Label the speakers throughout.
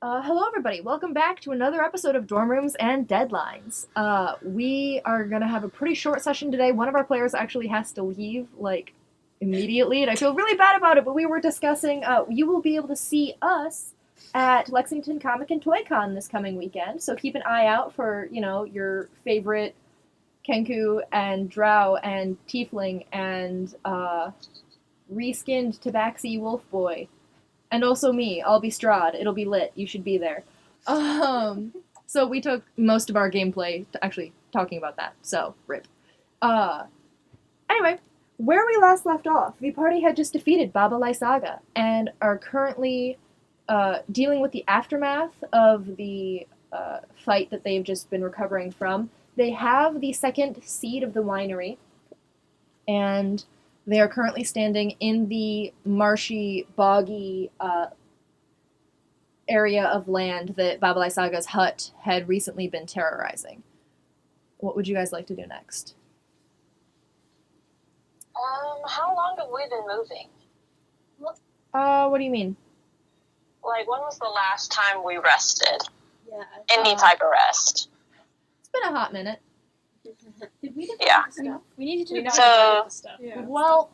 Speaker 1: Hello, everybody. Welcome back to another episode of Dorm Rooms and Deadlines. We are going to have a pretty short session today. One of our players actually has to leave, immediately, and I feel really bad about it, but we were discussing, you will be able to see us at Lexington Comic and Toy Con this coming weekend, so keep an eye out for, your favorite kenku and drow and tiefling and, reskinned tabaxi wolf boy. And also me. I'll be Strahd. It'll be lit. You should be there. So we took most of our gameplay to actually talking about that. So, rip. Anyway, where we last left off, the party had just defeated Baba Lysaga and are currently dealing with the aftermath of the fight that they've just been recovering from. They have the second seed of the winery, and they are currently standing in the marshy, boggy area of land that Baba Lysaga's hut had recently been terrorizing. What would you guys like to do next?
Speaker 2: How long have we been moving?
Speaker 1: What do you mean?
Speaker 2: Like, when was the last time we rested?
Speaker 3: Yeah.
Speaker 2: Any type of rest.
Speaker 1: It's been a hot minute.
Speaker 3: Did we divide
Speaker 2: Yeah.
Speaker 3: the stuff? We needed to
Speaker 4: We
Speaker 3: divide
Speaker 2: So-
Speaker 4: the stuff.
Speaker 3: Yeah.
Speaker 1: Well,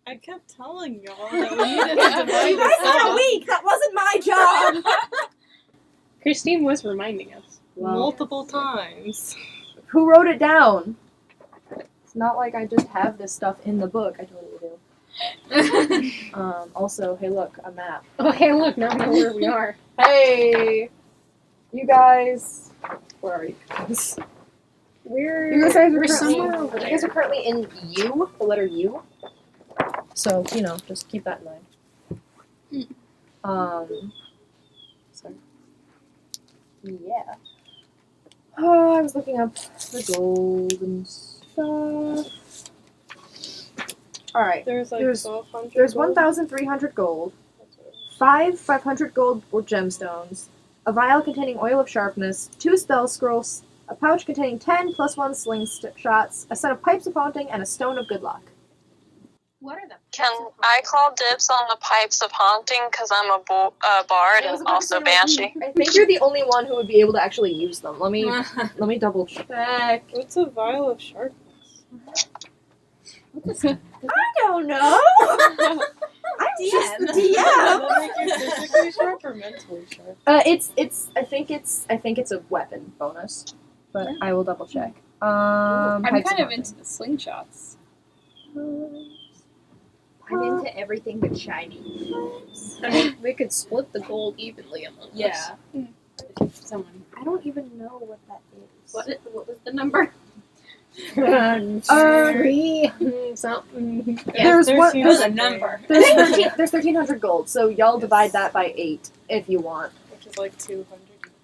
Speaker 4: I kept telling y'all that we needed to divide
Speaker 3: You
Speaker 4: the
Speaker 3: guys had a
Speaker 4: stuff
Speaker 3: week! That wasn't my job!
Speaker 4: Christine was reminding us
Speaker 1: Well-
Speaker 4: multiple times.
Speaker 1: who wrote it down? It's not like I just have this stuff in the book. I totally do. Also, hey look, a map.
Speaker 4: Oh, hey, look, now we know where we are.
Speaker 1: Hey! You guys... Where are you guys? You guys are
Speaker 4: We're
Speaker 1: currently,
Speaker 4: somewhere over
Speaker 1: you guys are
Speaker 4: there.
Speaker 1: currently in U, the letter U. So, just keep that in mind. Sorry. Yeah. Oh, I was looking up the gold and stuff. Alright,
Speaker 4: There's like
Speaker 1: There's-
Speaker 4: 1,200.
Speaker 1: there's
Speaker 4: gold.
Speaker 1: 1,300 gold, 5 500 gold or gemstones, a vial containing oil of sharpness, 2 spell scrolls, a pouch containing 10 plus 1 shots, a set of pipes of haunting, and a stone of good luck.
Speaker 3: What are the
Speaker 2: Can I call dibs on the pipes of haunting because I'm a bard
Speaker 1: I was
Speaker 2: and
Speaker 1: about to
Speaker 2: also
Speaker 1: say,
Speaker 2: banshee?
Speaker 1: I think you're the only one who would be able to actually use them. Let me double check.
Speaker 4: What's a vial of sharpness?
Speaker 3: I don't know! I'm just the DM!
Speaker 4: Does that make you physically sharp or mentally sharp?
Speaker 1: I think it's a weapon bonus, but I will double check.
Speaker 5: I'm
Speaker 1: pipes
Speaker 5: kind of
Speaker 1: haunting.
Speaker 5: into the slingshots.
Speaker 3: I'm into everything but shiny.
Speaker 5: I mean, we could split the gold evenly among us.
Speaker 3: Yeah.
Speaker 5: Someone.
Speaker 1: I don't even know what that is.
Speaker 3: What was the number?
Speaker 5: 3 something.
Speaker 1: There's one.
Speaker 4: 13
Speaker 1: There's,
Speaker 4: is a number.
Speaker 1: there's 1,300 gold, so y'all divide that by 8 if you want.
Speaker 4: Which is like 200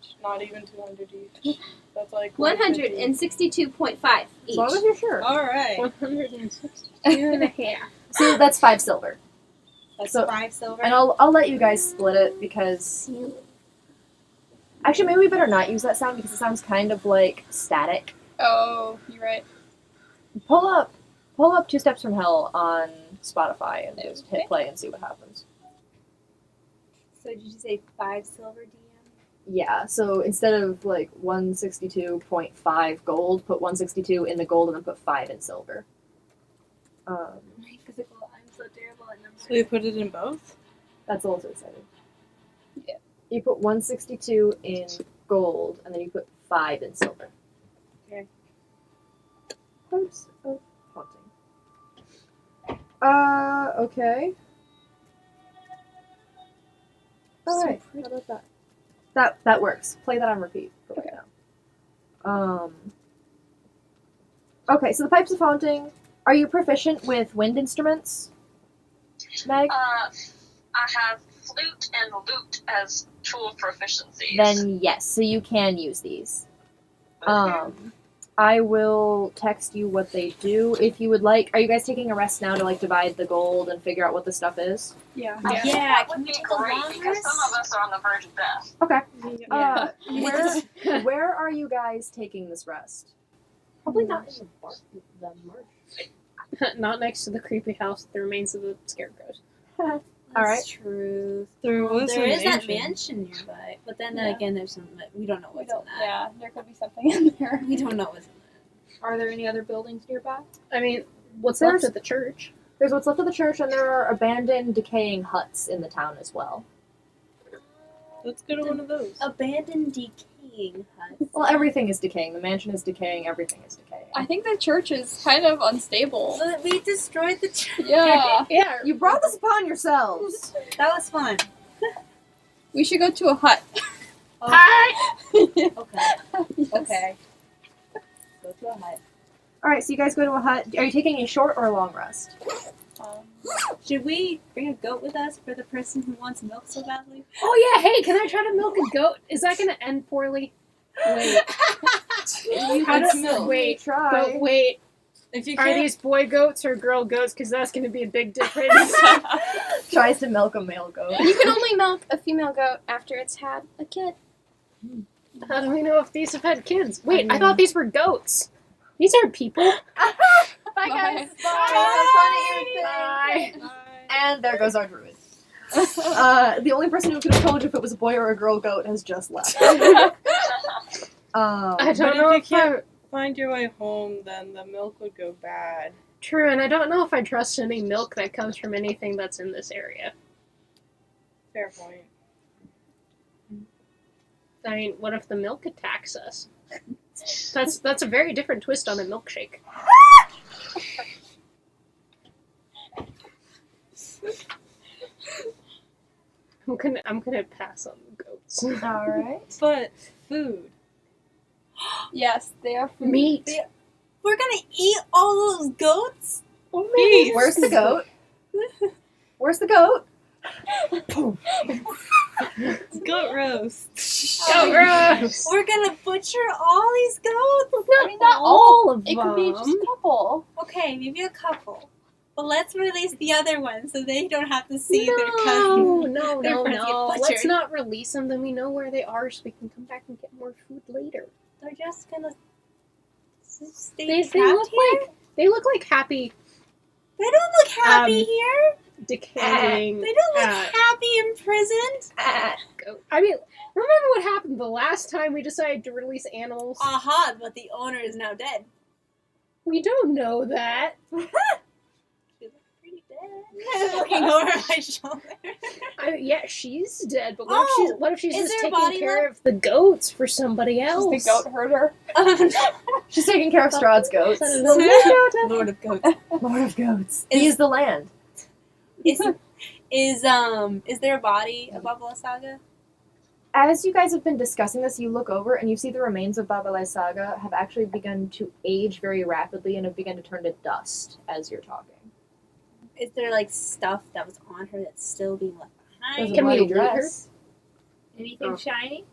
Speaker 4: each. Not even 200 each. That's like 150.
Speaker 3: 162.5
Speaker 1: As
Speaker 3: each.
Speaker 1: long as you're sure.
Speaker 4: Alright.
Speaker 5: 162 and a half.
Speaker 1: So that's 5 silver,
Speaker 3: That's
Speaker 1: so-
Speaker 3: 5 silver.
Speaker 1: and I'll let you guys split it because actually maybe we better not use that sound because it sounds kind of like static.
Speaker 5: Oh, you're right.
Speaker 1: Pull up 2 Steps from Hell on Spotify and just hit play and see what happens.
Speaker 3: So did you say 5 silver, DM?
Speaker 1: Yeah, so instead of 162.5 gold, put 162 in the gold and then put 5 in silver.
Speaker 3: Physical, I'm so terrible at numbers.
Speaker 4: So you put it in both?
Speaker 1: That's also exciting.
Speaker 5: Yeah.
Speaker 1: You put 162 in gold and then you put 5 in silver.
Speaker 3: Okay.
Speaker 1: Pipes of haunting. Okay. Alright, how about that? That works. Play that on repeat for right now. Okay, so the pipes of haunting. Are you proficient with wind instruments, Meg?
Speaker 2: I have flute and lute as tool proficiencies.
Speaker 1: Then yes, so you can use these. I will text you what they do if you would like. Are you guys taking a rest now to divide the gold and figure out what the stuff is?
Speaker 5: Yeah.
Speaker 3: Yeah,
Speaker 2: that
Speaker 3: can
Speaker 2: would
Speaker 3: we
Speaker 2: be
Speaker 3: take a
Speaker 2: great
Speaker 3: long
Speaker 2: because
Speaker 3: rest?
Speaker 2: some of us are on the verge of death.
Speaker 1: Okay.
Speaker 5: Yeah.
Speaker 1: Where are you guys taking this rest?
Speaker 3: Probably not in the marsh.
Speaker 5: Not next to the creepy house with the remains of the scarecrows.
Speaker 1: All right.
Speaker 3: That's true.
Speaker 6: There was
Speaker 3: There
Speaker 6: a
Speaker 3: is that
Speaker 6: mansion.
Speaker 3: mansion nearby, but then
Speaker 4: Yeah.
Speaker 3: again, there's some we don't know
Speaker 4: We
Speaker 3: what's in
Speaker 4: don't.
Speaker 3: that.
Speaker 4: Yeah, there could be something in there.
Speaker 3: We don't know what's in that.
Speaker 5: Are there any other buildings nearby?
Speaker 7: I mean, what's
Speaker 1: There's-
Speaker 7: left of the church?
Speaker 1: There's what's left of the church, and there are abandoned, decaying huts in the town as well.
Speaker 6: Let's go to one of those.
Speaker 3: Abandoned, decaying hut.
Speaker 1: Well, everything is decaying. The mansion is decaying. Everything is decaying.
Speaker 4: I think the church is kind of unstable.
Speaker 3: But we destroyed the church.
Speaker 4: Yeah.
Speaker 7: Yeah.
Speaker 1: You brought this upon yourselves.
Speaker 3: That was fun.
Speaker 4: We should go to a hut.
Speaker 3: Okay.
Speaker 4: Yes.
Speaker 3: Okay. Go to a hut.
Speaker 1: All right, so you guys go to a hut. Are you taking a short or a long rest?
Speaker 3: Should we bring a goat with us for the person who wants milk so badly?
Speaker 7: Oh yeah. Hey, can I try to milk a goat? Is that gonna end poorly? Wait. How
Speaker 6: Let's
Speaker 7: do,
Speaker 6: milk.
Speaker 7: wait.
Speaker 1: Try.
Speaker 7: But wait.
Speaker 6: If you
Speaker 7: Are
Speaker 6: can't,
Speaker 7: these boy goats or girl goats? Because that's gonna be a big difference.
Speaker 1: Tries to milk a male goat.
Speaker 5: You can only milk a female goat after it's had a kid.
Speaker 7: How do we know if these have had kids? Wait, I thought these were goats. These are people.
Speaker 1: Bye, guys.
Speaker 7: Bye.
Speaker 1: And there goes our druid. The only person who could have told you if it was a boy or a girl goat has just left.
Speaker 7: I
Speaker 6: but
Speaker 7: don't
Speaker 6: if
Speaker 7: know
Speaker 6: you
Speaker 7: if
Speaker 6: can't find your way home, then the milk would go bad.
Speaker 7: True, and I don't know if I trust any milk that comes from anything that's in this area.
Speaker 6: Fair point.
Speaker 7: I mean, what if the milk attacks us? That's a very different twist on a milkshake. I'm gonna pass on goats.
Speaker 1: All right.
Speaker 6: But food.
Speaker 4: Yes, they are food.
Speaker 7: Meat.
Speaker 3: We're gonna eat all those goats?
Speaker 6: Beef.
Speaker 1: Where's the goat? Where's the goat?
Speaker 6: Goat roast.
Speaker 7: Goat roast.
Speaker 3: We're gonna butcher all these goats?
Speaker 4: I mean, not
Speaker 7: all of
Speaker 4: It
Speaker 7: them.
Speaker 4: could be just a couple.
Speaker 3: Okay, maybe a couple. But let's release the other ones so they don't have to see their
Speaker 7: No,
Speaker 3: cousins.
Speaker 7: no,
Speaker 3: Their
Speaker 7: no,
Speaker 3: friends get
Speaker 7: no.
Speaker 3: butchered.
Speaker 7: Let's not release them. Then we know where they are, so we can come back and get more food later.
Speaker 3: They're just gonna stay
Speaker 7: They
Speaker 3: trapped
Speaker 7: look
Speaker 3: here?
Speaker 7: They look like happy,
Speaker 3: They don't look happy here.
Speaker 7: decaying.
Speaker 3: They don't look
Speaker 7: uh,
Speaker 3: happy imprisoned.
Speaker 7: goat. I mean, remember what happened the last time we decided to release animals?
Speaker 3: Aha, but the owner is now dead.
Speaker 7: We don't know that.
Speaker 3: She looks pretty dead. Looking over my shoulder.
Speaker 7: Yeah, she's dead, but
Speaker 3: Oh,
Speaker 7: what if she's
Speaker 3: is
Speaker 7: just
Speaker 3: there a
Speaker 7: taking
Speaker 3: body
Speaker 7: care of the goats for somebody else?
Speaker 4: She's the goat herder.
Speaker 1: She's taking care of Strahd's goats.
Speaker 3: Lord of goats.
Speaker 1: Lord of goats.
Speaker 3: Is-
Speaker 1: He is the land.
Speaker 3: Is there a body of Babala Saga?
Speaker 1: As you guys have been discussing this, you look over and you see the remains of Babalai Saga have actually begun to age very rapidly and have begun to turn to dust as you're talking.
Speaker 3: Is there like stuff that was on her that's still being left
Speaker 1: There's
Speaker 3: behind?
Speaker 1: a
Speaker 7: Can we
Speaker 1: bloody
Speaker 7: loot her?
Speaker 1: dress.
Speaker 5: Anything
Speaker 7: Oh.
Speaker 5: shiny?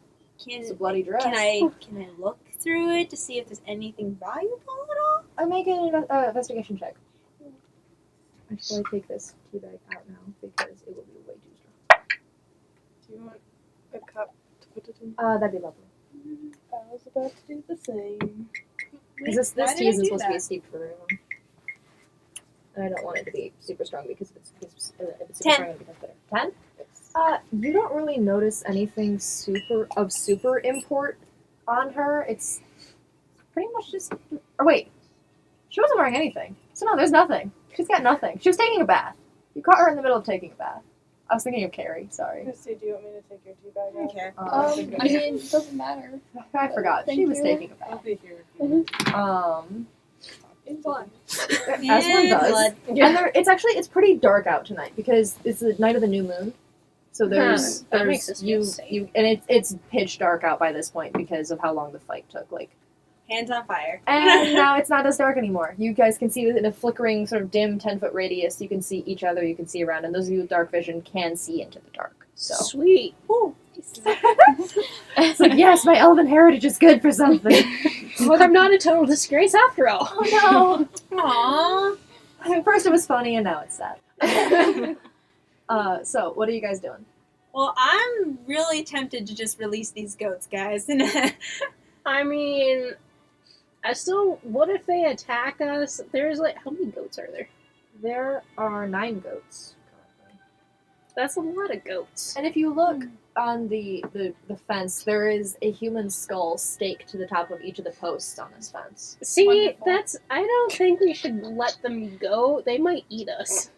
Speaker 1: It's a bloody dress.
Speaker 3: Can I look through it to see if there's anything valuable at all?
Speaker 1: I make an investigation check. I should probably take this tea bag out now because it will be way too strong.
Speaker 6: Do you want a cup to put it in?
Speaker 1: That'd be lovely.
Speaker 6: I was about to do the same.
Speaker 1: Because this
Speaker 3: why
Speaker 1: tea
Speaker 3: did I
Speaker 1: isn't
Speaker 3: do
Speaker 1: supposed to be
Speaker 3: that?
Speaker 1: steeped for very long. And I don't want it to be super strong because if it's super
Speaker 3: 10.
Speaker 1: strong, it'll be much better. 10? You don't really notice anything super import on her. It's pretty much just. Or wait, she wasn't wearing anything. So no, there's nothing. She's got nothing. She was taking a bath. You caught her in the middle of taking a bath. I was thinking of Carrie. Sorry.
Speaker 6: Christy, do you want me to take your tea bag out?
Speaker 3: Okay.
Speaker 4: I mean, it doesn't matter.
Speaker 1: I forgot.
Speaker 4: Thank
Speaker 1: She was
Speaker 4: you.
Speaker 1: taking a
Speaker 6: I'll
Speaker 1: bath.
Speaker 6: be here. If you
Speaker 4: In blood.
Speaker 1: As one does.
Speaker 3: Blood.
Speaker 1: And it's pretty dark out tonight because it's the night of the new moon. So there's
Speaker 7: That makes us feel safe.
Speaker 1: and it's pitch dark out by this point because of how long the fight took.
Speaker 3: Hands on fire.
Speaker 1: And now it's not as dark anymore. You guys can see in a flickering sort of dim 10-foot radius. You can see each other. You can see around, and those of you with dark vision can see into the dark. So
Speaker 7: Sweet.
Speaker 1: it's like, yes, my elven heritage is good for something.
Speaker 7: But I'm not a total disgrace after all.
Speaker 1: Oh
Speaker 3: Aww.
Speaker 1: no! First it was funny, and now it's sad. So what are you guys doing?
Speaker 3: Well, I'm really tempted to just release these goats, guys.
Speaker 7: I mean, what if they attack us? There's how many goats are there?
Speaker 1: There are 9 goats currently.
Speaker 7: That's a lot of goats.
Speaker 1: And if you look on the fence, there is a human skull staked to the top of each of the posts on this fence.
Speaker 7: See,
Speaker 4: Wonderful.
Speaker 7: I don't think we should let them go. They might eat us.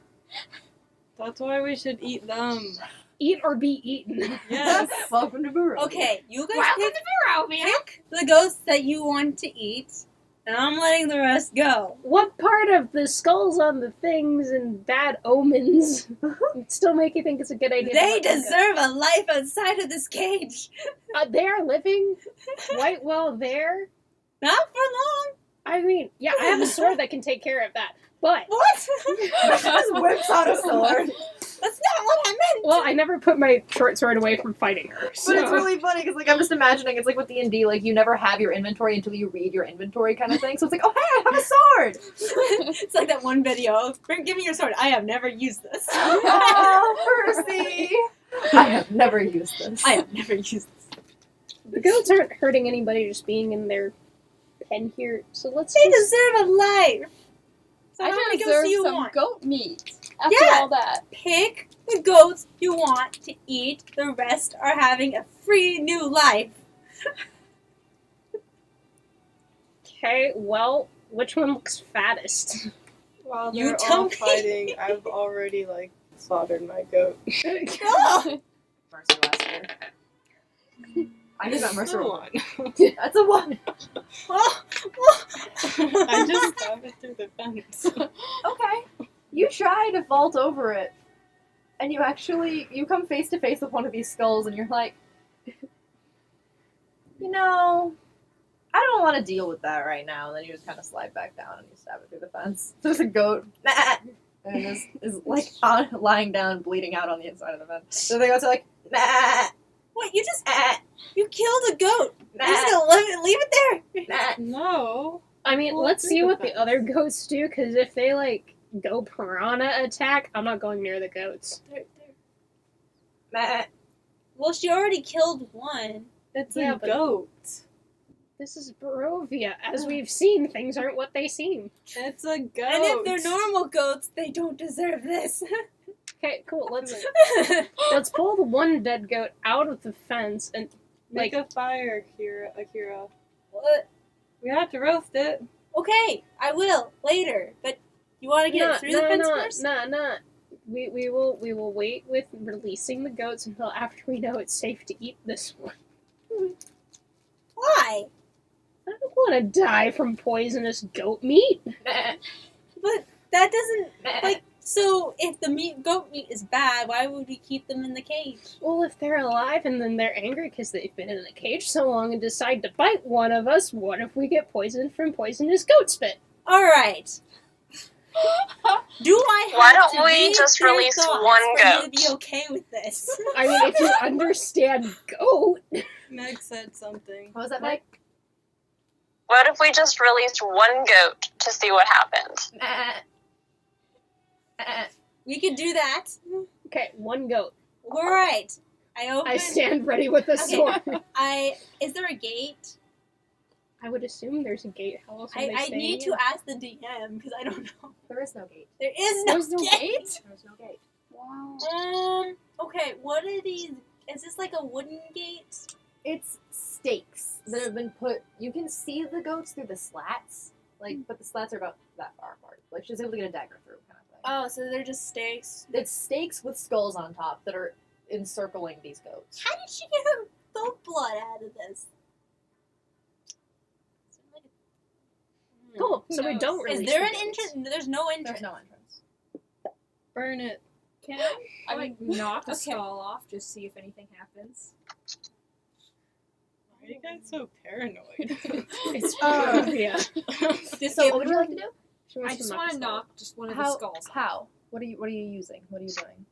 Speaker 6: That's why we should eat them.
Speaker 7: Eat or be eaten.
Speaker 6: Yes.
Speaker 1: Welcome to Barovia.
Speaker 3: Okay, you guys
Speaker 4: Welcome
Speaker 3: pick,
Speaker 4: to Barovia.
Speaker 3: pick the ghosts that you want to eat, and I'm letting the rest go.
Speaker 7: What part of the skulls on the things and bad omens still make you think it's a good idea? to
Speaker 3: They
Speaker 7: let them go?
Speaker 3: deserve a life outside of this cage.
Speaker 7: They are living quite well there.
Speaker 3: Not for long.
Speaker 7: I mean, yeah, I have a sword that can take care of that. But,
Speaker 3: What?
Speaker 1: Just whips out a sword.
Speaker 3: That's not what I meant.
Speaker 7: well, I never put my short sword away from fighting her. So.
Speaker 1: But it's really funny because, like, I'm just imagining it's like with D&D, like, you never have your inventory until you read your inventory kind of thing. So it's like, oh, hey, I have a sword!
Speaker 3: It's like that one video. Give me your sword. I have never used this.
Speaker 1: Oh, Percy! I have never used this.
Speaker 3: I have never used this.
Speaker 7: The goats aren't hurting anybody just being in their pen here, so let's
Speaker 3: They
Speaker 7: just...
Speaker 3: deserve a life. So
Speaker 5: I
Speaker 3: how many
Speaker 5: deserve
Speaker 3: ghosts do you
Speaker 5: some
Speaker 3: want?
Speaker 5: goat meat. After
Speaker 3: Yeah.
Speaker 5: all that.
Speaker 3: Pick the goats you want to eat. The rest are having a free new life.
Speaker 7: Okay, well, which one looks fattest?
Speaker 6: While
Speaker 3: You
Speaker 6: they're
Speaker 3: tell
Speaker 6: all
Speaker 3: me.
Speaker 6: fighting, I've already, like, slaughtered my goat.
Speaker 3: Oh,
Speaker 1: Mercy last year. I just got Mercy
Speaker 6: So
Speaker 1: roll.
Speaker 6: on.
Speaker 1: That's a 1.
Speaker 3: oh,
Speaker 6: I just stabbed it through the fence.
Speaker 1: Okay. You try to vault over it, and you come face to face with one of these skulls, and you're like, you know, I don't want to deal with that right now. And then you just kind of slide back down and you stab it through the fence. There's a goat, and is like lying down, bleeding out on the inside of the fence. So the goats are like, nah,
Speaker 3: what? You just
Speaker 1: nah,
Speaker 3: you killed a goat.
Speaker 1: nah,
Speaker 3: You're just gonna leave it there.
Speaker 1: nah.
Speaker 6: No.
Speaker 7: I mean,
Speaker 6: Well,
Speaker 7: let's
Speaker 6: through
Speaker 7: see
Speaker 6: the
Speaker 7: what the
Speaker 6: fence.
Speaker 7: other goats do, because if they, like, go piranha attack, I'm not going near the goats.
Speaker 1: Nah.
Speaker 3: Well, she already killed one.
Speaker 6: It's
Speaker 7: Yeah,
Speaker 6: a
Speaker 7: but-
Speaker 6: goat.
Speaker 7: This is Barovia. As we've seen, things aren't what they seem.
Speaker 6: It's a goat.
Speaker 3: And if they're normal goats, they don't deserve this.
Speaker 7: Okay, cool. Let's pull the one dead goat out of the fence and
Speaker 6: Make a fire, Akira.
Speaker 3: What?
Speaker 6: We have to roast it.
Speaker 3: Okay, I will later. But you want to get it through the fence first?
Speaker 7: Nah. We will wait with releasing the goats until after we know it's safe to eat this one.
Speaker 3: Why?
Speaker 7: I don't want to die from poisonous goat meat.
Speaker 3: But that doesn't like. So if the goat meat is bad, why would we keep them in the cage?
Speaker 7: Well, if they're alive and then they're angry because they've been in the cage so long and decide to bite one of us, what if we get poisoned from poisonous goat spit?
Speaker 3: All right. Do I have
Speaker 2: Why don't
Speaker 3: to
Speaker 2: we
Speaker 3: read
Speaker 2: just
Speaker 3: your
Speaker 2: release
Speaker 3: thoughts
Speaker 2: one
Speaker 3: for you to
Speaker 2: goat?
Speaker 3: be okay with this?
Speaker 7: I mean, if you understand goat,
Speaker 6: Meg said something.
Speaker 1: What was that, Mike?
Speaker 2: What if we just released one goat to see what happened?
Speaker 3: We could do that.
Speaker 7: okay, one goat.
Speaker 3: All right. I open.
Speaker 7: I stand ready with a
Speaker 3: Okay.
Speaker 7: sword.
Speaker 3: Is there a gate?
Speaker 7: I would assume there's a gate. How else would they
Speaker 3: I
Speaker 7: stay
Speaker 3: need
Speaker 7: in?
Speaker 3: to ask the DM because I don't know.
Speaker 1: There is no gate.
Speaker 3: There is no
Speaker 5: There's no gate?
Speaker 1: There's no gate.
Speaker 5: Wow.
Speaker 3: Okay, what are these? Is this like a wooden gate?
Speaker 1: It's stakes that have been put. You can see the goats through the slats, but the slats are about that far apart. Like she's able to get a dagger through, kind of thing.
Speaker 3: Oh, so they're just stakes.
Speaker 1: It's stakes with skulls on top that are encircling these goats.
Speaker 3: How did she get her goat blood out of this?
Speaker 7: Cool. So we
Speaker 5: knows?
Speaker 7: don't release
Speaker 3: Is there
Speaker 7: the
Speaker 3: an
Speaker 7: goats.
Speaker 3: entrance? There's no entrance.
Speaker 1: There's no entrance.
Speaker 6: Burn it.
Speaker 4: Can I like knock a skull off, just see if anything happens?
Speaker 6: Why are you guys so paranoid?
Speaker 7: It's
Speaker 1: Uh,
Speaker 7: Barovia.
Speaker 3: Just
Speaker 1: So
Speaker 3: give
Speaker 1: what would you like to do?
Speaker 7: She wants
Speaker 4: I just
Speaker 7: knock
Speaker 4: want
Speaker 7: us
Speaker 4: to
Speaker 7: out.
Speaker 4: knock just one of the
Speaker 1: How?
Speaker 4: skulls.
Speaker 1: How? What are you using? What are you doing?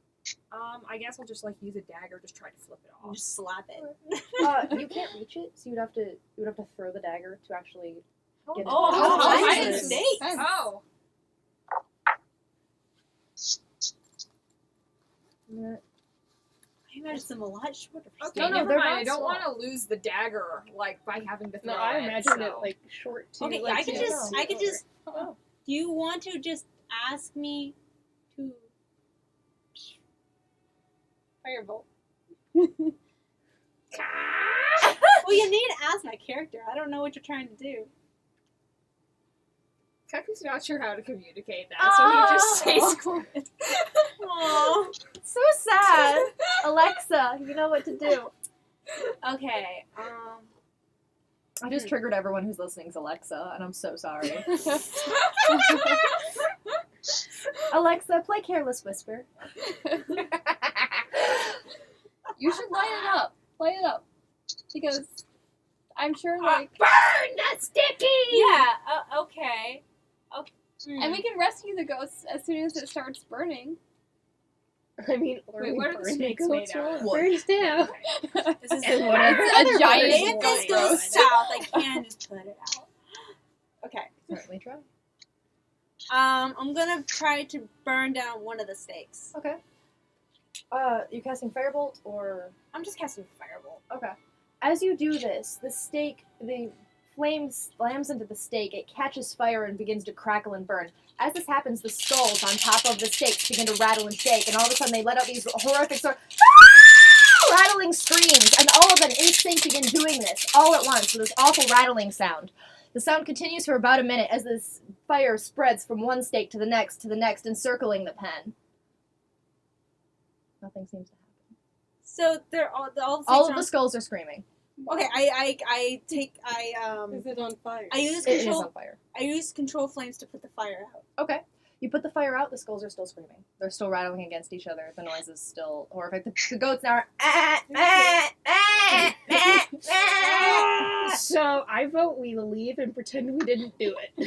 Speaker 4: I guess I'll just like use a dagger, just try to flip it off.
Speaker 3: just slap it.
Speaker 1: You can't reach it, so you'd have to throw the dagger to actually get it.
Speaker 3: Oh,
Speaker 7: Oh,
Speaker 3: I
Speaker 7: nice.
Speaker 3: didn't snake.
Speaker 4: Oh,
Speaker 1: Yeah.
Speaker 3: I imagine some a lot shorter.
Speaker 4: okay,
Speaker 1: No, no,
Speaker 4: never
Speaker 1: they're
Speaker 4: mind.
Speaker 1: not
Speaker 4: I don't
Speaker 1: small.
Speaker 4: want to lose the dagger like by having to throw
Speaker 7: No, I
Speaker 4: it.
Speaker 7: imagine it
Speaker 4: so-
Speaker 7: like short too.
Speaker 3: Okay,
Speaker 7: like,
Speaker 3: I could
Speaker 7: you
Speaker 3: just.
Speaker 7: know,
Speaker 3: I could just.
Speaker 1: Oh.
Speaker 3: Do you want to just ask me to Firebolt. Well, you need to ask my character. I don't know what you're trying to do.
Speaker 7: Cuckoo's not sure how to communicate that, so he just stays quiet.
Speaker 3: Aww.
Speaker 1: So sad. Alexa, you know what to do.
Speaker 3: Okay.
Speaker 1: I just triggered everyone who's listening's Alexa, and I'm so sorry. Alexa, play Careless Whisper.
Speaker 4: You should light it up. Light it up. Because I'm sure, like...
Speaker 7: Burn the sticky!
Speaker 3: Yeah. Okay.
Speaker 4: And we can rescue the ghosts as soon as it starts burning.
Speaker 7: I mean, or
Speaker 3: Wait,
Speaker 7: we
Speaker 3: what are the
Speaker 7: burn
Speaker 3: snakes
Speaker 7: goats
Speaker 3: made out of?
Speaker 7: while it burns down.
Speaker 3: This is
Speaker 7: And
Speaker 3: the
Speaker 7: whatever
Speaker 4: It's
Speaker 7: other
Speaker 4: a giant
Speaker 7: words
Speaker 3: If this
Speaker 7: going
Speaker 3: goes
Speaker 7: on.
Speaker 3: south, I can just put it out. Okay.
Speaker 1: Certainly try.
Speaker 3: I'm gonna try to burn down one of the stakes.
Speaker 1: Okay. You casting Firebolt or...
Speaker 3: I'm just casting Firebolt.
Speaker 1: Okay. As you do this, the flame slams into the stake, it catches fire and begins to crackle and burn. As this happens, the skulls on top of the stakes begin to rattle and shake, and all of a sudden they let out these horrific rattling screams, and all of them in sync begin doing this, all at once, with this awful rattling sound. The sound continues for about a minute as this fire spreads from one stake to the next, encircling the pen. Nothing seems to happen.
Speaker 3: So they're all the
Speaker 1: All of the skulls are screaming.
Speaker 3: Okay, I
Speaker 6: Is it on fire?
Speaker 3: I use
Speaker 1: It is
Speaker 3: control.
Speaker 1: on fire.
Speaker 3: I use control flames to put the fire out.
Speaker 1: Okay. You put the fire out, the skulls are still screaming. They're still rattling against each other. The noise is still horrific. The goats now are
Speaker 7: So I vote we leave and pretend we didn't do it.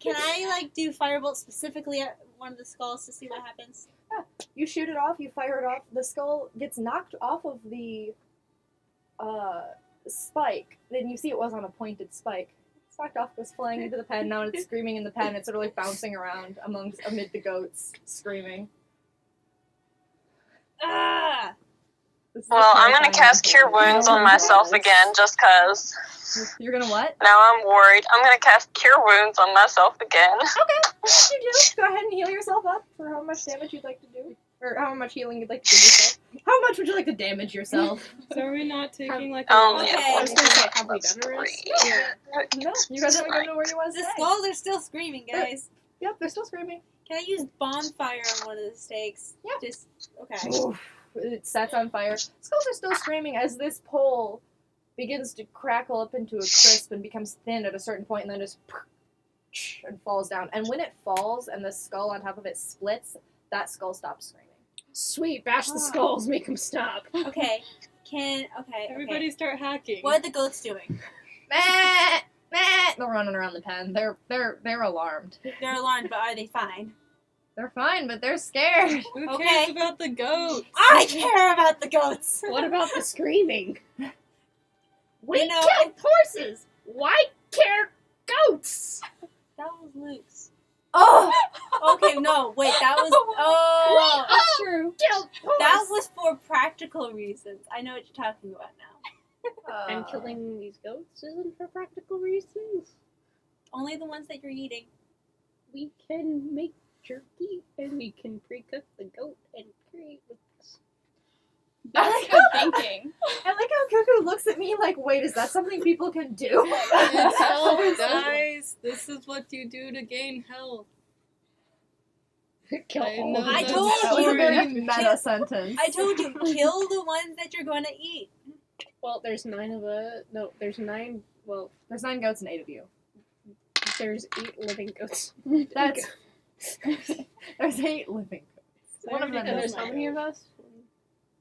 Speaker 3: Can I do firebolt specifically at one of the skulls to see what happens?
Speaker 1: You shoot it off, you fire it off. The skull gets knocked off of the spike. Then you see it was on a pointed spike. It's knocked off, goes flying into the pen. Now it's screaming in the pen. It's sort of like bouncing around amid the goats, screaming.
Speaker 3: Ah!
Speaker 1: This is
Speaker 2: Well, I'm gonna
Speaker 1: terrifying.
Speaker 2: cast Cure Wounds on myself again, just cause.
Speaker 1: You're gonna what?
Speaker 2: Now I'm worried. I'm gonna cast Cure Wounds on myself again.
Speaker 1: Okay, you do. Go ahead and heal yourself up for how much damage you'd like to do. Or how much healing you'd like to give yourself. How much would you like to damage yourself?
Speaker 6: So are we not taking like
Speaker 2: Oh,
Speaker 6: a...
Speaker 2: yeah.
Speaker 3: Okay.
Speaker 7: I was gonna say, have we
Speaker 2: That's
Speaker 7: done a rest?
Speaker 2: 3.
Speaker 1: No, you guys haven't gotten to where you want to
Speaker 3: The
Speaker 1: stay.
Speaker 3: skulls are still screaming, guys.
Speaker 1: Yep, they're still screaming.
Speaker 3: Can I use bonfire on one of the stakes?
Speaker 1: Yeah.
Speaker 3: Just okay.
Speaker 1: Oof. It sets on fire. Skulls are still screaming as this pole begins to crackle up into a crisp and becomes thin at a certain point and then just and falls down. And when it falls and the skull on top of it splits, that skull stops screaming.
Speaker 7: Sweet, bash the skulls, make them stop.
Speaker 3: Okay. Okay.
Speaker 6: Everybody start hacking.
Speaker 3: What are the goats doing?
Speaker 1: Meh, meh. They're running around the pen. They're alarmed.
Speaker 3: They're alarmed, but are they fine?
Speaker 1: They're fine, but they're scared.
Speaker 6: Who cares
Speaker 3: Okay.
Speaker 6: about the goat?
Speaker 3: I care about the goats.
Speaker 7: What about the screaming? We
Speaker 3: You know,
Speaker 7: killed horses! Why care goats?
Speaker 3: That was Luke's.
Speaker 1: Oh!
Speaker 3: Okay, no, wait, that was. Oh!
Speaker 4: That's true.
Speaker 7: Killed horse!
Speaker 3: That was for practical reasons. I know what you're talking about now.
Speaker 7: And killing these goats isn't for practical reasons.
Speaker 3: Only the ones that you're eating.
Speaker 7: We can make jerky and we can pre-cook the goat and create with this.
Speaker 4: That's good thinking.
Speaker 1: I like how Cuckoo looks at me like, wait, is that something people can do?
Speaker 6: It's health, guys. This is what you do to gain health.
Speaker 7: Kill
Speaker 6: I
Speaker 7: all
Speaker 6: know
Speaker 7: the
Speaker 3: I
Speaker 6: that's
Speaker 3: told
Speaker 1: That was a
Speaker 3: you.
Speaker 1: very meta sentence.
Speaker 3: I told you, kill the ones that you're going to eat.
Speaker 7: Well, there's 9 of us. No, there's 9. Well,
Speaker 1: There's 9 goats and 8 of you.
Speaker 7: there's 8 living goats.
Speaker 1: That's... There's 8 living goats. One of them
Speaker 7: And
Speaker 1: is
Speaker 7: there's how
Speaker 1: mine.
Speaker 7: many of us?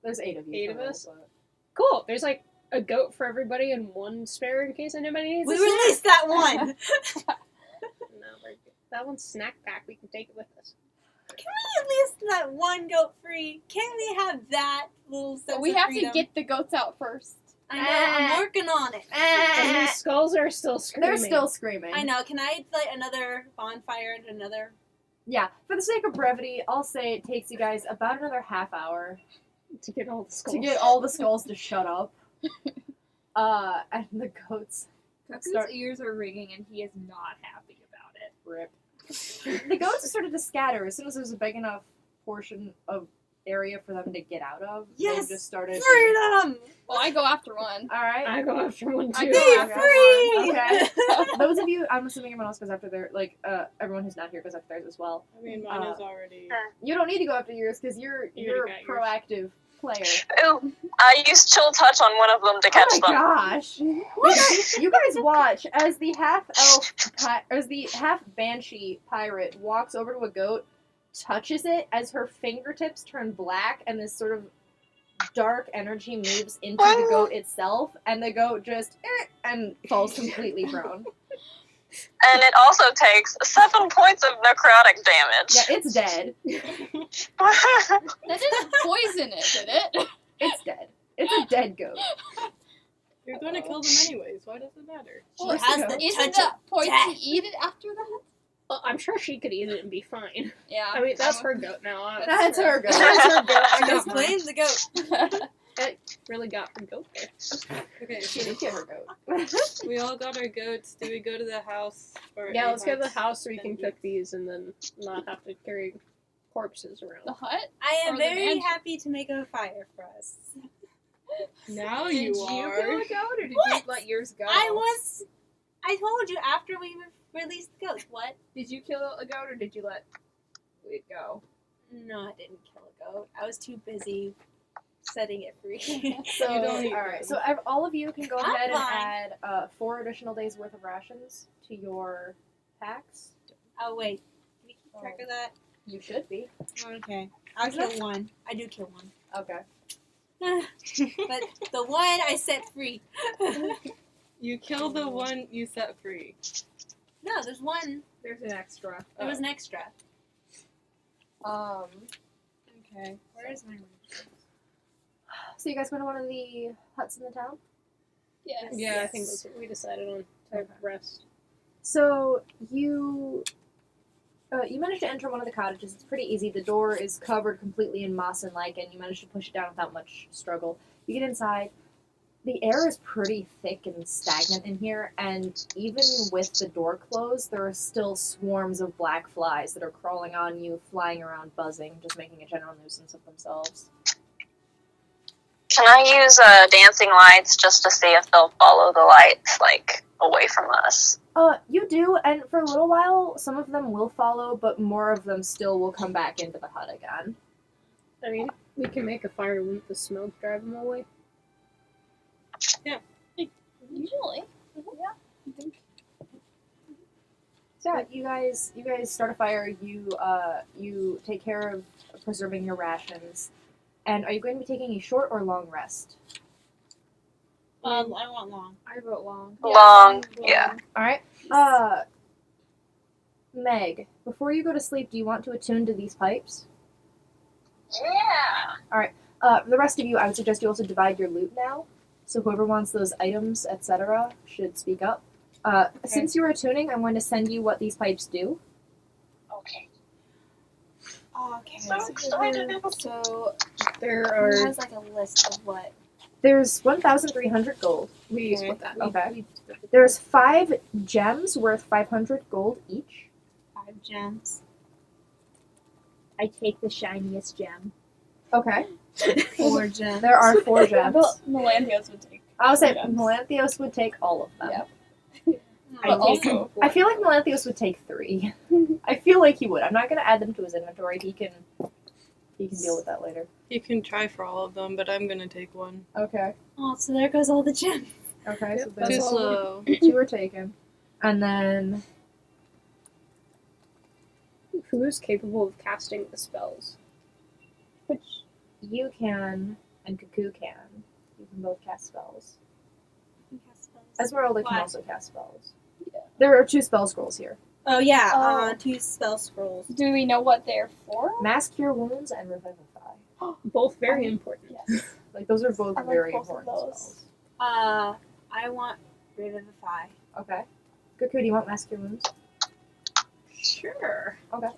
Speaker 1: There's 8 of you.
Speaker 7: 8 of
Speaker 1: total,
Speaker 7: us?
Speaker 1: but-
Speaker 7: Cool. There's like a goat for everybody and 1 spare in case anybody needs
Speaker 3: We
Speaker 7: a snack.
Speaker 3: released that one.
Speaker 7: No, we're good. That one's snack pack. We can take it with us.
Speaker 3: Can we at least let one goat free? Can we have that little sense
Speaker 4: But we
Speaker 3: of
Speaker 4: have
Speaker 3: freedom?
Speaker 4: to get the goats out first.
Speaker 3: I know, I'm working on it.
Speaker 7: And these skulls are still screaming.
Speaker 1: They're still screaming.
Speaker 3: I know. Can I light another bonfire and another?
Speaker 1: Yeah, for the sake of brevity, I'll say it takes you guys about another half hour
Speaker 7: to get all the skulls.
Speaker 1: to get all the skulls to shut up. And the goats
Speaker 4: Cuckoo's
Speaker 1: start...
Speaker 4: ears are ringing and he is not happy about it.
Speaker 1: Rip. The goats started to scatter as soon as there's a big enough portion of area for them to get out of.
Speaker 3: Yes!
Speaker 1: They just started.
Speaker 3: Freedom!
Speaker 5: Well, I go after one.
Speaker 1: All right.
Speaker 7: I go after one
Speaker 5: I
Speaker 7: too.
Speaker 5: go
Speaker 3: Be
Speaker 5: after
Speaker 3: free!
Speaker 1: Okay. Those of you, I'm assuming everyone else goes after their, like, everyone who's not here goes after theirs as well.
Speaker 6: I mean, mine is already.
Speaker 1: You don't need to go after yours because you're a
Speaker 6: got yours.
Speaker 1: proactive player.
Speaker 2: Ooh, I used chill touch on one of them to catch
Speaker 1: Oh my
Speaker 2: them.
Speaker 1: gosh! You guys watch as the half-banshee pirate walks over to a goat, touches it as her fingertips turn black, and this sort of dark energy moves into the goat itself, and the goat just and falls completely prone.
Speaker 2: And it also takes 7 points of necrotic damage.
Speaker 1: Yeah, it's dead.
Speaker 5: That didn't poison it, did it?
Speaker 1: It's dead. It's a dead goat.
Speaker 6: You're gonna kill them anyways. Why does it matter?
Speaker 3: She
Speaker 1: Well,
Speaker 3: has
Speaker 1: so-
Speaker 3: the
Speaker 5: Isn't
Speaker 3: touch
Speaker 5: the
Speaker 3: of
Speaker 5: point
Speaker 3: death.
Speaker 5: to eat it after that?
Speaker 7: Well, I'm sure she could eat it and be fine.
Speaker 5: Yeah.
Speaker 7: I mean, that's her goat now.
Speaker 1: That's her goat.
Speaker 7: That's her goat. I
Speaker 3: Just
Speaker 7: got mine.
Speaker 3: claim the goat.
Speaker 7: Really got her goat there.
Speaker 6: Okay,
Speaker 1: She did get her goat.
Speaker 6: we all got our goats. Do we go to the house? Or
Speaker 7: Yeah, let's go to the
Speaker 6: Ahad's
Speaker 7: house so we can
Speaker 6: venue?
Speaker 7: cook these and then not have to carry corpses
Speaker 5: The
Speaker 7: around.
Speaker 5: hut?
Speaker 3: I am
Speaker 5: Or the
Speaker 3: very
Speaker 5: mansion.
Speaker 3: happy to make a fire for us.
Speaker 6: Now
Speaker 4: Did
Speaker 6: you
Speaker 4: you
Speaker 6: are.
Speaker 4: kill a goat, or did you
Speaker 3: What?
Speaker 4: let yours go?
Speaker 3: I told you after we released the goats. What?
Speaker 4: Did you kill a goat, or did you let it go?
Speaker 3: No, I didn't kill a goat. I was too busy setting it free.
Speaker 1: So,
Speaker 6: You don't eat
Speaker 1: alright,
Speaker 6: them.
Speaker 1: so all of you can go
Speaker 3: I'm
Speaker 1: ahead and
Speaker 3: fine.
Speaker 1: add 4 additional days worth of rations to your packs.
Speaker 3: Oh wait, can we keep track of that?
Speaker 1: You should be.
Speaker 3: Okay, I'll kill one. I do kill one.
Speaker 1: Okay.
Speaker 3: But the one I set free.
Speaker 6: You kill the one you set free.
Speaker 3: No, there's one.
Speaker 4: There's an extra.
Speaker 3: There was an extra.
Speaker 1: Okay.
Speaker 3: Where is my?
Speaker 1: So you guys go to one of the huts in the town?
Speaker 5: Yes.
Speaker 7: Yeah, I think that's what we decided on. To
Speaker 1: Okay.
Speaker 7: rest.
Speaker 1: So you manage to enter one of the cottages. It's pretty easy. The door is covered completely in moss and lichen. You manage to push it down without much struggle. You get inside. The air is pretty thick and stagnant in here, and even with the door closed, there are still swarms of black flies that are crawling on you, flying around, buzzing, just making a general nuisance of themselves.
Speaker 2: Can I use dancing lights just to see if they'll follow the lights, like, away from us?
Speaker 1: You do, and for a little while, some of them will follow, but more of them still will come back into the hut again.
Speaker 7: I mean, we can make a fire to let the smoke drive them away.
Speaker 5: Usually.
Speaker 1: So yeah, you guys start a fire. You take care of preserving your rations. And are you going to be taking a short or long rest?
Speaker 3: I want long.
Speaker 4: I vote long.
Speaker 2: Long, yeah.
Speaker 1: All right. Meg, before you go to sleep, do you want to attune to these pipes?
Speaker 2: Yeah.
Speaker 1: The rest of you, I would suggest you also divide your loot now. So whoever wants those items, etc., should speak up. Since you are attuning, I'm going to send you what these pipes do.
Speaker 2: Okay.
Speaker 3: Okay.
Speaker 2: So excited.
Speaker 3: So
Speaker 7: There
Speaker 3: who
Speaker 7: are.
Speaker 3: has like a list of what?
Speaker 1: There's 1,300 gold.
Speaker 4: We
Speaker 3: Okay.
Speaker 4: split that.
Speaker 1: Okay. There's 5 gems worth 500 gold each.
Speaker 3: 5 gems.
Speaker 1: I take the shiniest gem. Okay.
Speaker 3: 4 gems.
Speaker 1: There are 4 gems.
Speaker 5: Well, Melanthios would take.
Speaker 1: I'll say
Speaker 5: gems.
Speaker 1: Melanthios would take all of them.
Speaker 5: Yep.
Speaker 1: I
Speaker 5: But
Speaker 1: take-
Speaker 5: also,
Speaker 1: I feel like Melanthios would take 3. I feel like he would. I'm not going to add them to his inventory. He can deal with that later.
Speaker 6: You can try for all of them, but I'm gonna take one.
Speaker 1: Okay.
Speaker 3: Oh, so there goes all the gems.
Speaker 1: Okay. So
Speaker 6: Too
Speaker 1: then
Speaker 6: slow.
Speaker 1: 2 are taken, and then
Speaker 7: Who is capable of casting the spells?
Speaker 1: which you can and Cuckoo can. You can both cast spells. Ezmeralda can
Speaker 3: What?
Speaker 1: also cast spells.
Speaker 5: Yeah.
Speaker 1: There are 2 spell scrolls here:
Speaker 3: Oh yeah,
Speaker 5: Oh.
Speaker 3: 2 spell scrolls.
Speaker 5: do we know what they're for?
Speaker 1: Mass Cure Wounds and Revivify.
Speaker 7: Both very important.
Speaker 5: Yes.
Speaker 1: Like those are both
Speaker 5: I like
Speaker 1: very
Speaker 5: both of
Speaker 1: important
Speaker 5: those.
Speaker 1: spells.
Speaker 3: I want Revivify.
Speaker 1: Okay. Cuckoo, do you want Mass Cure Wounds?
Speaker 4: Sure.
Speaker 1: Okay.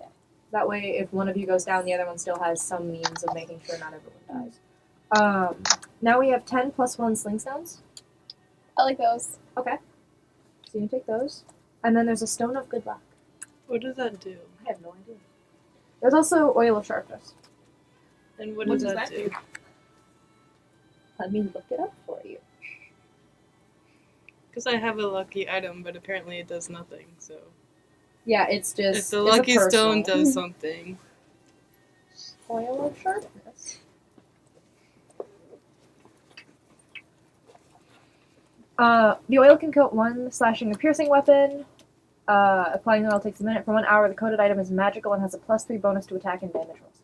Speaker 1: That way, if one of you goes down, the other one still has some means of making sure not everyone dies. Now we have 10 plus 1 sling stones.
Speaker 5: I like those.
Speaker 1: Okay. So you can take those. And then there's a Stone of Good Luck.
Speaker 6: What does that do?
Speaker 1: I have no idea. There's also Oil of Sharpness.
Speaker 6: And what
Speaker 1: What
Speaker 6: does
Speaker 1: does
Speaker 6: that
Speaker 1: that
Speaker 6: do?
Speaker 1: Let me look it up for you.
Speaker 6: Because I have a lucky item, but apparently it does nothing, so...
Speaker 1: Yeah, it's just
Speaker 6: If the
Speaker 1: it's a
Speaker 6: lucky stone
Speaker 1: personal.
Speaker 6: does something...
Speaker 1: Oil of sharpness. The oil can coat one slashing or piercing weapon. Applying the oil takes a minute. For 1 hour, the coated item is magical and has a +3 bonus to attack and damage rolls.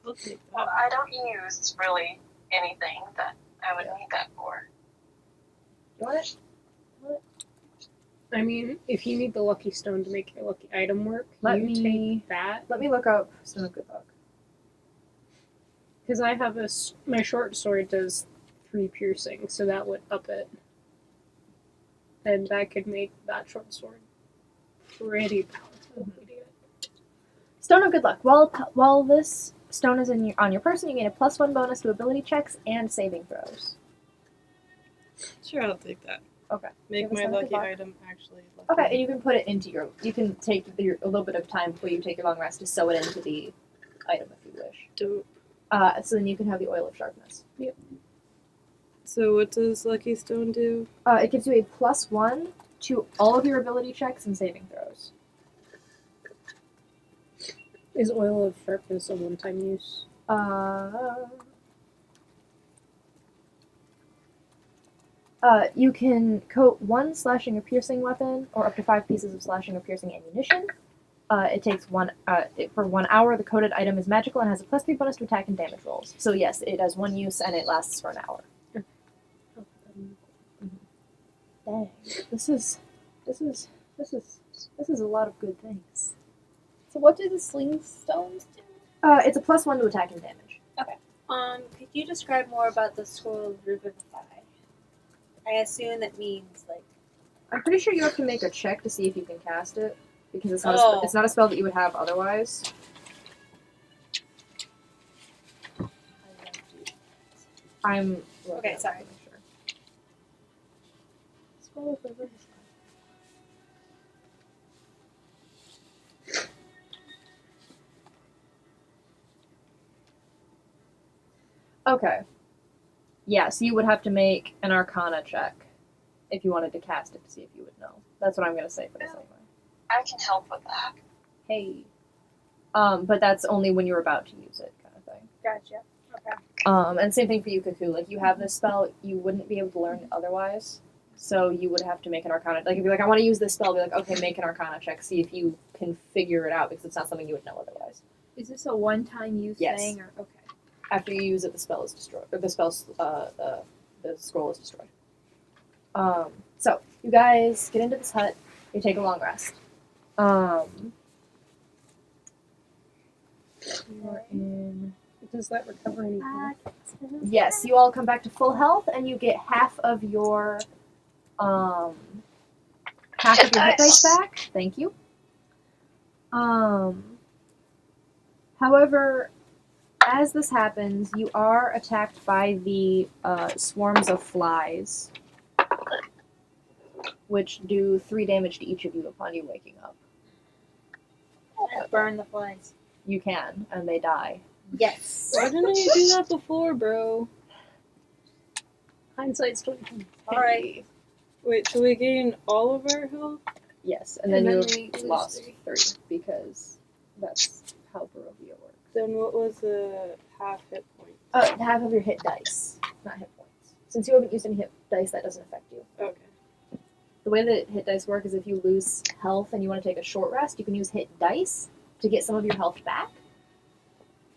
Speaker 6: I'll take
Speaker 2: Well,
Speaker 6: that.
Speaker 2: I don't use really anything that I would need that for.
Speaker 1: You want it?
Speaker 7: I mean, if you need the lucky stone to make your lucky item work,
Speaker 1: Let
Speaker 7: you
Speaker 1: me-
Speaker 7: take that.
Speaker 1: Let me look up Stone of Good Luck.
Speaker 7: Because I have my short sword does 3 piercing, so that would up it. And that could make that short sword pretty powerful. if we do it.
Speaker 1: Stone of Good Luck. While this stone is on your person, you gain a +1 bonus to ability checks and saving throws.
Speaker 6: Sure, I'll take that.
Speaker 1: Okay.
Speaker 6: Make
Speaker 1: Give us
Speaker 6: my
Speaker 1: another
Speaker 6: lucky
Speaker 1: luck.
Speaker 6: item actually lucky.
Speaker 1: Okay, and you can put it into your. You can take a little bit of time before you take your long rest to sew it into the item if you wish.
Speaker 6: Dope.
Speaker 1: So then you can have the oil of sharpness.
Speaker 6: So what does lucky stone do?
Speaker 1: It gives you a +1 to all of your ability checks and saving throws.
Speaker 7: Is oil of sharpness a one-time use?
Speaker 1: You can coat 1 slashing or piercing weapon, or up to 5 pieces of slashing or piercing ammunition. It takes for 1 hour. The coated item is magical and has a +3 bonus to attack and damage rolls. So yes, it has 1 use and it lasts for an hour. Dang, this is a lot of good things.
Speaker 5: So what do the sling stones do?
Speaker 1: It's a +1 to attack and damage.
Speaker 3: Could you describe more about the scroll of Revivify? I assume that means like.
Speaker 1: I'm pretty sure you have to make a check to see if you can cast it, because it's not
Speaker 3: Oh.
Speaker 1: it's not a spell that you would have otherwise. I'm
Speaker 3: Okay, sorry.
Speaker 1: Sure. Scroll of Revivify. Okay. Yeah, so you would have to make an Arcana check if you wanted to cast it to see if you would know. That's what I'm going to say for this anyway.
Speaker 2: I can help with that.
Speaker 1: Hey. But that's only when you're about to use it, kind of thing.
Speaker 3: Gotcha. Okay.
Speaker 1: And same thing for you, Cuckoo. Like, you have this spell, you wouldn't be able to learn it otherwise. So you would have to make an Arcana. Like, if you're like, I want to use this spell, be like, okay, make an Arcana check, see if you can figure it out, because it's not something you would know otherwise.
Speaker 5: Is this a one-time use
Speaker 1: Yes.
Speaker 5: thing, or okay?
Speaker 1: After you use it, the spell is destroyed. Or the scroll is destroyed. So, you guys get into this hut, you take a long rest. You are in...
Speaker 7: Does that recover any health?
Speaker 1: Yes, you all come back to full health, and you get half of your hit dice back. Thank you. However, as this happens, you are attacked by the swarms of flies, which do 3 damage to each of you upon you waking up.
Speaker 3: Burn the flies.
Speaker 1: You can, and they die.
Speaker 3: Yes.
Speaker 6: Why didn't you do that before, bro?
Speaker 7: Hindsight's 2020.
Speaker 3: Alright.
Speaker 6: Wait, should we gain all of our health?
Speaker 1: Yes, and then you
Speaker 5: we lose
Speaker 1: lost
Speaker 5: 3.
Speaker 1: 3 because that's how Barovia works.
Speaker 6: Then what was the half hit point?
Speaker 1: Half of your hit dice, not hit points. Since you haven't used any hit dice, that doesn't affect you.
Speaker 6: Okay.
Speaker 1: The way that hit dice work is if you lose health and you want to take a short rest, you can use hit dice to get some of your health back.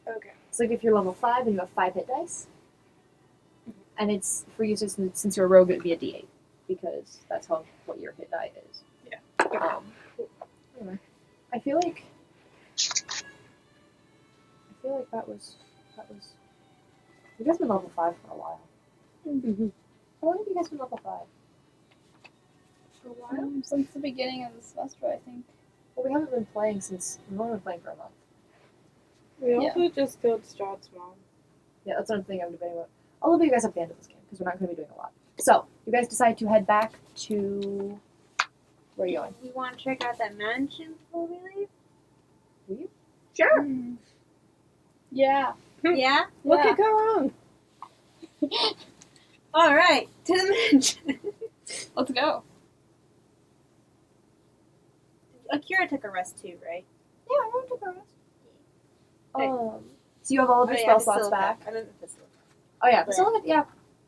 Speaker 6: Okay.
Speaker 1: So like if you're level 5 and you have 5 hit dice, and it's for you since you're a rogue, it would be a d8 because that's what your hit die is.
Speaker 6: Yeah.
Speaker 1: Anyway, I feel like that was. You guys been level 5 for a while.
Speaker 7: Mm-hmm.
Speaker 1: How long have you guys been level 5?
Speaker 5: For a while? Since the beginning of the semester, I think.
Speaker 1: Well, we haven't been playing we've only been playing for a month.
Speaker 6: We also just killed Strahd's mom.
Speaker 1: Yeah, that's another thing I'm debating about. I'll leave you guys at the end of this game because we're not going to be doing a lot. So, you guys decide to head back to. Where are you going?
Speaker 3: We want to check out that mansion before we leave?
Speaker 1: Sure.
Speaker 5: Yeah.
Speaker 3: Yeah?
Speaker 7: What could go wrong?
Speaker 3: Alright, to the mansion.
Speaker 5: Let's go.
Speaker 3: Akira took a rest too, right?
Speaker 1: Yeah, I won't take a rest.
Speaker 3: Okay.
Speaker 1: So you have all of your spell slots back.
Speaker 3: I don't know if
Speaker 1: Oh yeah,
Speaker 3: Where?
Speaker 1: so yeah,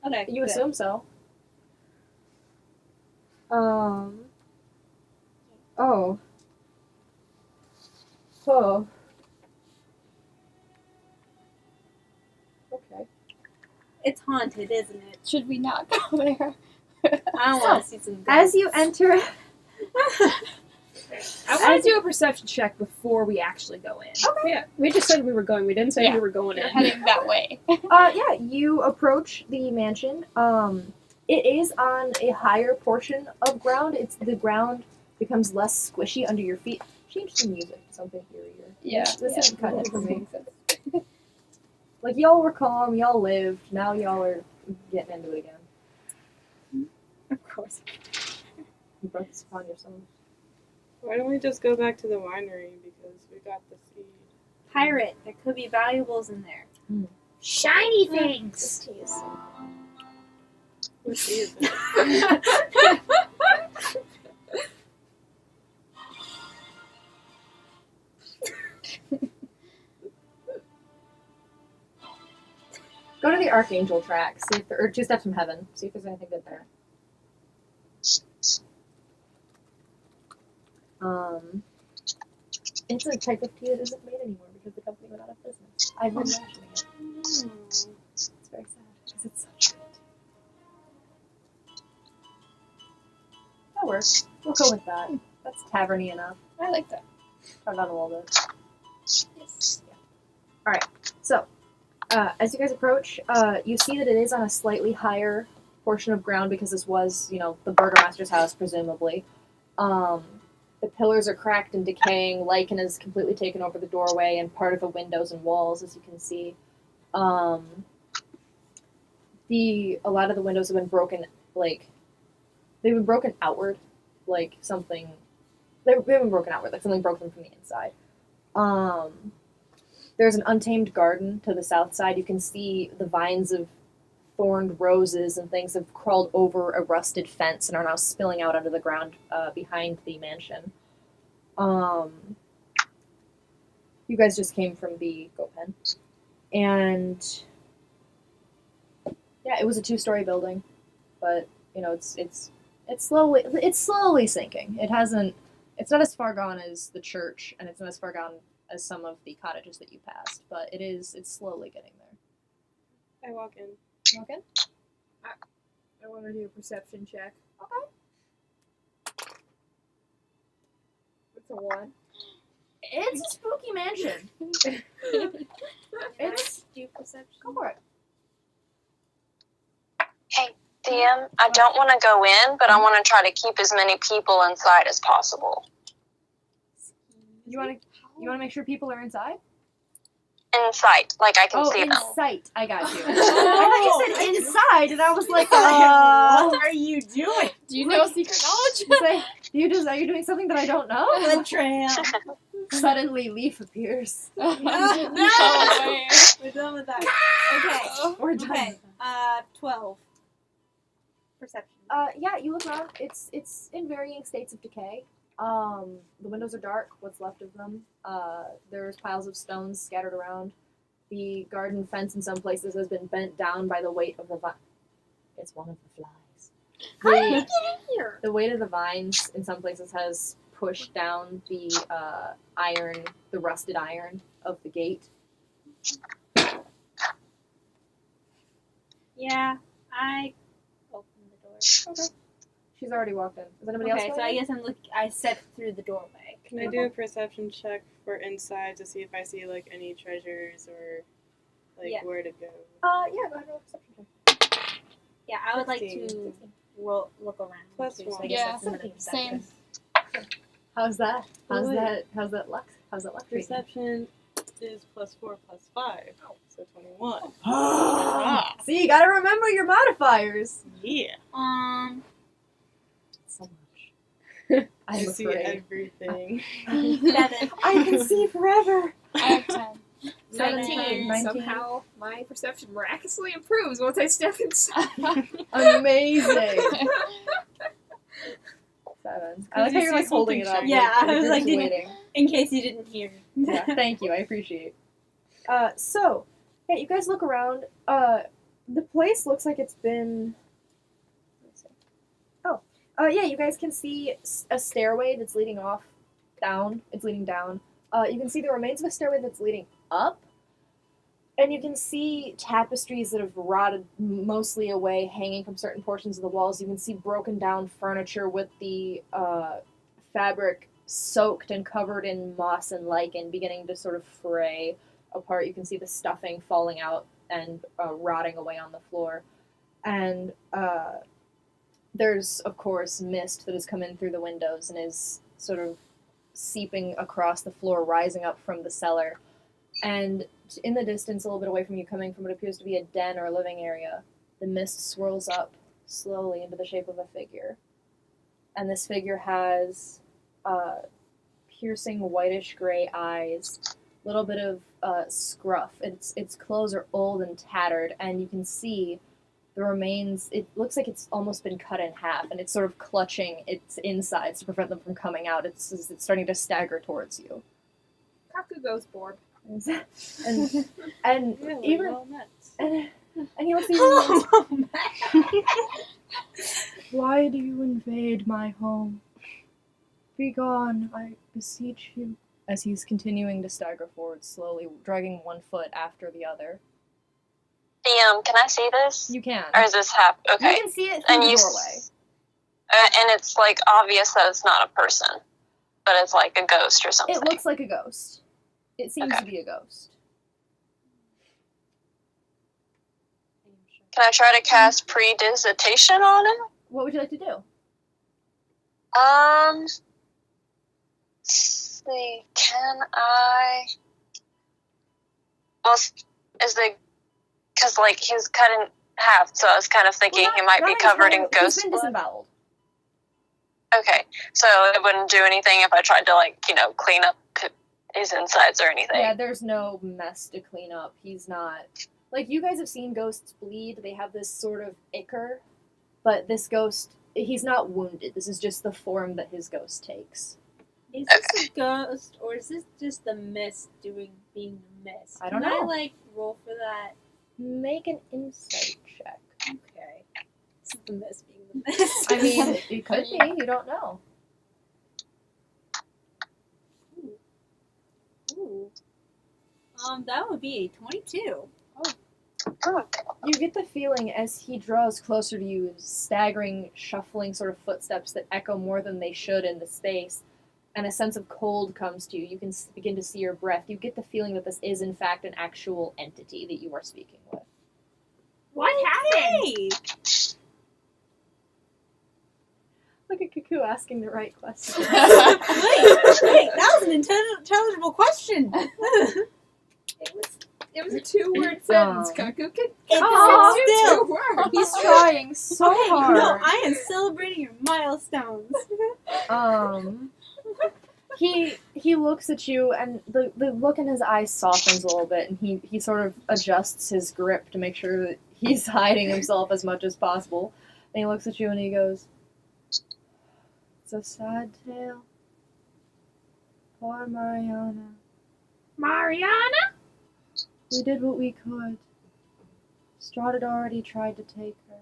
Speaker 3: Okay.
Speaker 1: you
Speaker 3: good.
Speaker 1: assume so. Oh. Oh. Okay.
Speaker 3: It's haunted, isn't it?
Speaker 5: Should we not go there?
Speaker 3: I don't want to see some
Speaker 1: As you enter,
Speaker 8: I want to do a perception check before we actually go in.
Speaker 7: Yeah, we just said we were going. We didn't say
Speaker 5: Yeah.
Speaker 7: we were going
Speaker 5: We're
Speaker 7: in.
Speaker 5: heading that way.
Speaker 1: yeah, you approach the mansion. It is on a higher portion of ground. It's the ground becomes less squishy under your feet. Change the music to something eerier.
Speaker 5: Yeah.
Speaker 1: This isn't cutting it for me. Like, y'all were calm, y'all lived, now y'all are getting into it again.
Speaker 3: Of course.
Speaker 1: You brought this upon yourself.
Speaker 6: Why don't we just go back to the winery because we got the seed?
Speaker 3: Pirate. There could be valuables in there.
Speaker 8: Shiny things!
Speaker 6: What tea is it?
Speaker 1: Go to the Archangel track, see if there, or 2 steps from heaven, see if there's anything good there. It's a type of tea that isn't made anymore because the company went out of business. I've been mentioning it. It's very sad because it's such good tea. That works. We'll go with that. That's taverny enough.
Speaker 5: I like that.
Speaker 1: Turn it on a little bit.
Speaker 5: Yes.
Speaker 1: Alright, so, as you guys approach, you see that it is on a slightly higher portion of ground because this was, the burgomaster's house, presumably. The pillars are cracked and decaying. Lichen has completely taken over the doorway and part of the windows and walls, as you can see. A lot of the windows have been broken, they've been broken outward, they've been broken outward, like something broke them from the inside. There's an untamed garden to the south side. You can see the vines of thorned roses and things have crawled over a rusted fence and are now spilling out onto the ground behind the mansion. You guys just came from the goat pen. And yeah, it was a 2-story building, but it's slowly sinking. It's not as far gone as the church, and it's not as far gone as some of the cottages that you passed, but it's slowly getting there.
Speaker 6: I walk in.
Speaker 1: Walk in?
Speaker 8: I want to do a perception check.
Speaker 1: Okay.
Speaker 8: It's a 1.
Speaker 1: It's a spooky mansion. It's
Speaker 3: Do perception.
Speaker 1: go for it.
Speaker 2: Hey, DM, I don't want to go in, but I want to try to keep as many people inside as possible.
Speaker 1: You want to make sure people are inside?
Speaker 2: In sight, like I can see
Speaker 1: in
Speaker 2: them.
Speaker 1: sight. I got you. I thought you said inside, and I was like,
Speaker 3: What are you doing?
Speaker 5: Do you know secret knowledge?
Speaker 1: Are you doing something that I don't know?
Speaker 3: Betrayal.
Speaker 1: Suddenly, Leaf appears.
Speaker 3: No.
Speaker 5: No way.
Speaker 3: We're done with that. Okay.
Speaker 1: We're done.
Speaker 3: Okay. 12. Perception.
Speaker 1: Yeah, you look around. It's in varying states of decay. The windows are dark, what's left of them. There's piles of stones scattered around. The garden fence in some places has been bent down by the weight of the It's one of the flies.
Speaker 3: How did you get in here?
Speaker 1: The weight of the vines in some places has pushed down the the rusted iron of the gate.
Speaker 3: Yeah, I opened the door.
Speaker 1: Okay. She's already walked in. Is anybody else
Speaker 3: Okay,
Speaker 1: going
Speaker 3: so I
Speaker 1: in?
Speaker 3: guess I stepped through the doorway.
Speaker 6: Can I do a perception check for inside to see if I see any treasures or
Speaker 3: Yeah.
Speaker 6: where to go?
Speaker 1: Yeah, go ahead and roll a perception check.
Speaker 3: Yeah, I would like
Speaker 6: 16.
Speaker 3: to look around.
Speaker 6: Plus
Speaker 3: too, so I
Speaker 6: 1.
Speaker 3: guess
Speaker 5: Yeah,
Speaker 3: that's another
Speaker 5: same.
Speaker 3: perception.
Speaker 1: How's that? How's
Speaker 6: Wait.
Speaker 1: that? How's that luck? How's that luck treating you?
Speaker 6: Perception is +4 +5, so 21.
Speaker 1: See, you gotta remember your modifiers.
Speaker 6: Yeah.
Speaker 1: So much.
Speaker 6: I
Speaker 1: I'm
Speaker 6: see
Speaker 1: afraid.
Speaker 6: everything.
Speaker 3: 7.
Speaker 1: I can see forever.
Speaker 5: I have 10.
Speaker 1: 17. 19.
Speaker 8: Somehow my perception miraculously improves once I step inside.
Speaker 1: Amazing. 7. I like how you're like holding it up.
Speaker 3: Yeah, I was
Speaker 1: you're
Speaker 3: like,
Speaker 1: just
Speaker 3: didn't-
Speaker 1: waiting.
Speaker 3: In case you didn't hear.
Speaker 1: Yeah, thank you. I appreciate. So, yeah, you guys look around. The place looks like it's been. Yeah, you guys can see a stairway that's leading down. It's leading down. You can see the remains of a stairway that's leading up. And you can see tapestries that have rotted mostly away, hanging from certain portions of the walls. You can see broken down furniture with the fabric soaked and covered in moss and lichen, beginning to sort of fray apart. You can see the stuffing falling out and rotting away on the floor. And there's, of course, mist that has come in through the windows and is sort of seeping across the floor, rising up from the cellar. And in the distance, a little bit away from you, coming from what appears to be a den or a living area, the mist swirls up slowly into the shape of a figure. And this figure has piercing whitish-gray eyes, a little bit of scruff. Its clothes are old and tattered, and you can see the remains. It looks like it's almost been cut in half, and it's sort of clutching its insides to prevent them from coming out. It's starting to stagger towards you.
Speaker 8: Cuckoo goes bored.
Speaker 1: And
Speaker 4: Really
Speaker 1: even
Speaker 4: well met.
Speaker 1: and he looks at you. Why do you invade my home? Be gone, I beseech you. As he's continuing to stagger forward slowly, dragging one foot after the other.
Speaker 2: DM, can I see this?
Speaker 1: You can.
Speaker 2: Or is this okay?
Speaker 1: You can see it through
Speaker 2: And
Speaker 1: the
Speaker 2: you
Speaker 1: doorway.
Speaker 2: And it's like obvious that it's not a person, but it's like a ghost or something.
Speaker 1: It looks like a ghost. It seems
Speaker 2: Okay.
Speaker 1: to be a ghost.
Speaker 2: Can I try to cast predigitation on him?
Speaker 1: What would you like to do?
Speaker 2: Let's see. Can I? Well, because like he's cut in half, so I was kind of thinking
Speaker 1: Well,
Speaker 2: he might be covered in
Speaker 1: He's
Speaker 2: ghost
Speaker 1: been
Speaker 2: blood.
Speaker 1: disemboweled.
Speaker 2: Okay, so it wouldn't do anything if I tried to clean up his insides or anything.
Speaker 1: Yeah, there's no mess to clean up. He's not... Like, you guys have seen ghosts bleed. They have this sort of ichor. But this ghost, he's not wounded. This is just the form that his ghost takes.
Speaker 3: Is this a ghost, or is this just the mist being the mist?
Speaker 1: I don't
Speaker 3: Can
Speaker 1: know.
Speaker 3: I, roll for that?
Speaker 1: Make an insight check.
Speaker 3: Okay. This is the mist being the mist.
Speaker 1: I mean, it could be. You don't know.
Speaker 3: Ooh. That would be a 22.
Speaker 1: You get the feeling as he draws closer to you, staggering, shuffling sort of footsteps that echo more than they should in the space, and a sense of cold comes to you. You can begin to see your breath. You get the feeling that this is, in fact, an actual entity that you are speaking with.
Speaker 8: What happened?
Speaker 3: Hey!
Speaker 1: Look at Cuckoo asking the right question.
Speaker 3: wait, that was an intelligible question.
Speaker 8: It was a 2-word sentence, Cuckoo.
Speaker 3: It's
Speaker 8: Still.
Speaker 3: still.
Speaker 8: 2 words.
Speaker 1: He's trying so
Speaker 3: Okay,
Speaker 1: hard.
Speaker 3: no, I am celebrating your milestones.
Speaker 1: He looks at you, and the look in his eyes softens a little bit, and he sort of adjusts his grip to make sure that he's hiding himself as much as possible. And he looks at you and he goes, "It's a sad tale. Poor Mariana.
Speaker 8: Mariana?
Speaker 1: We did what we could. Strahd had already tried to take her.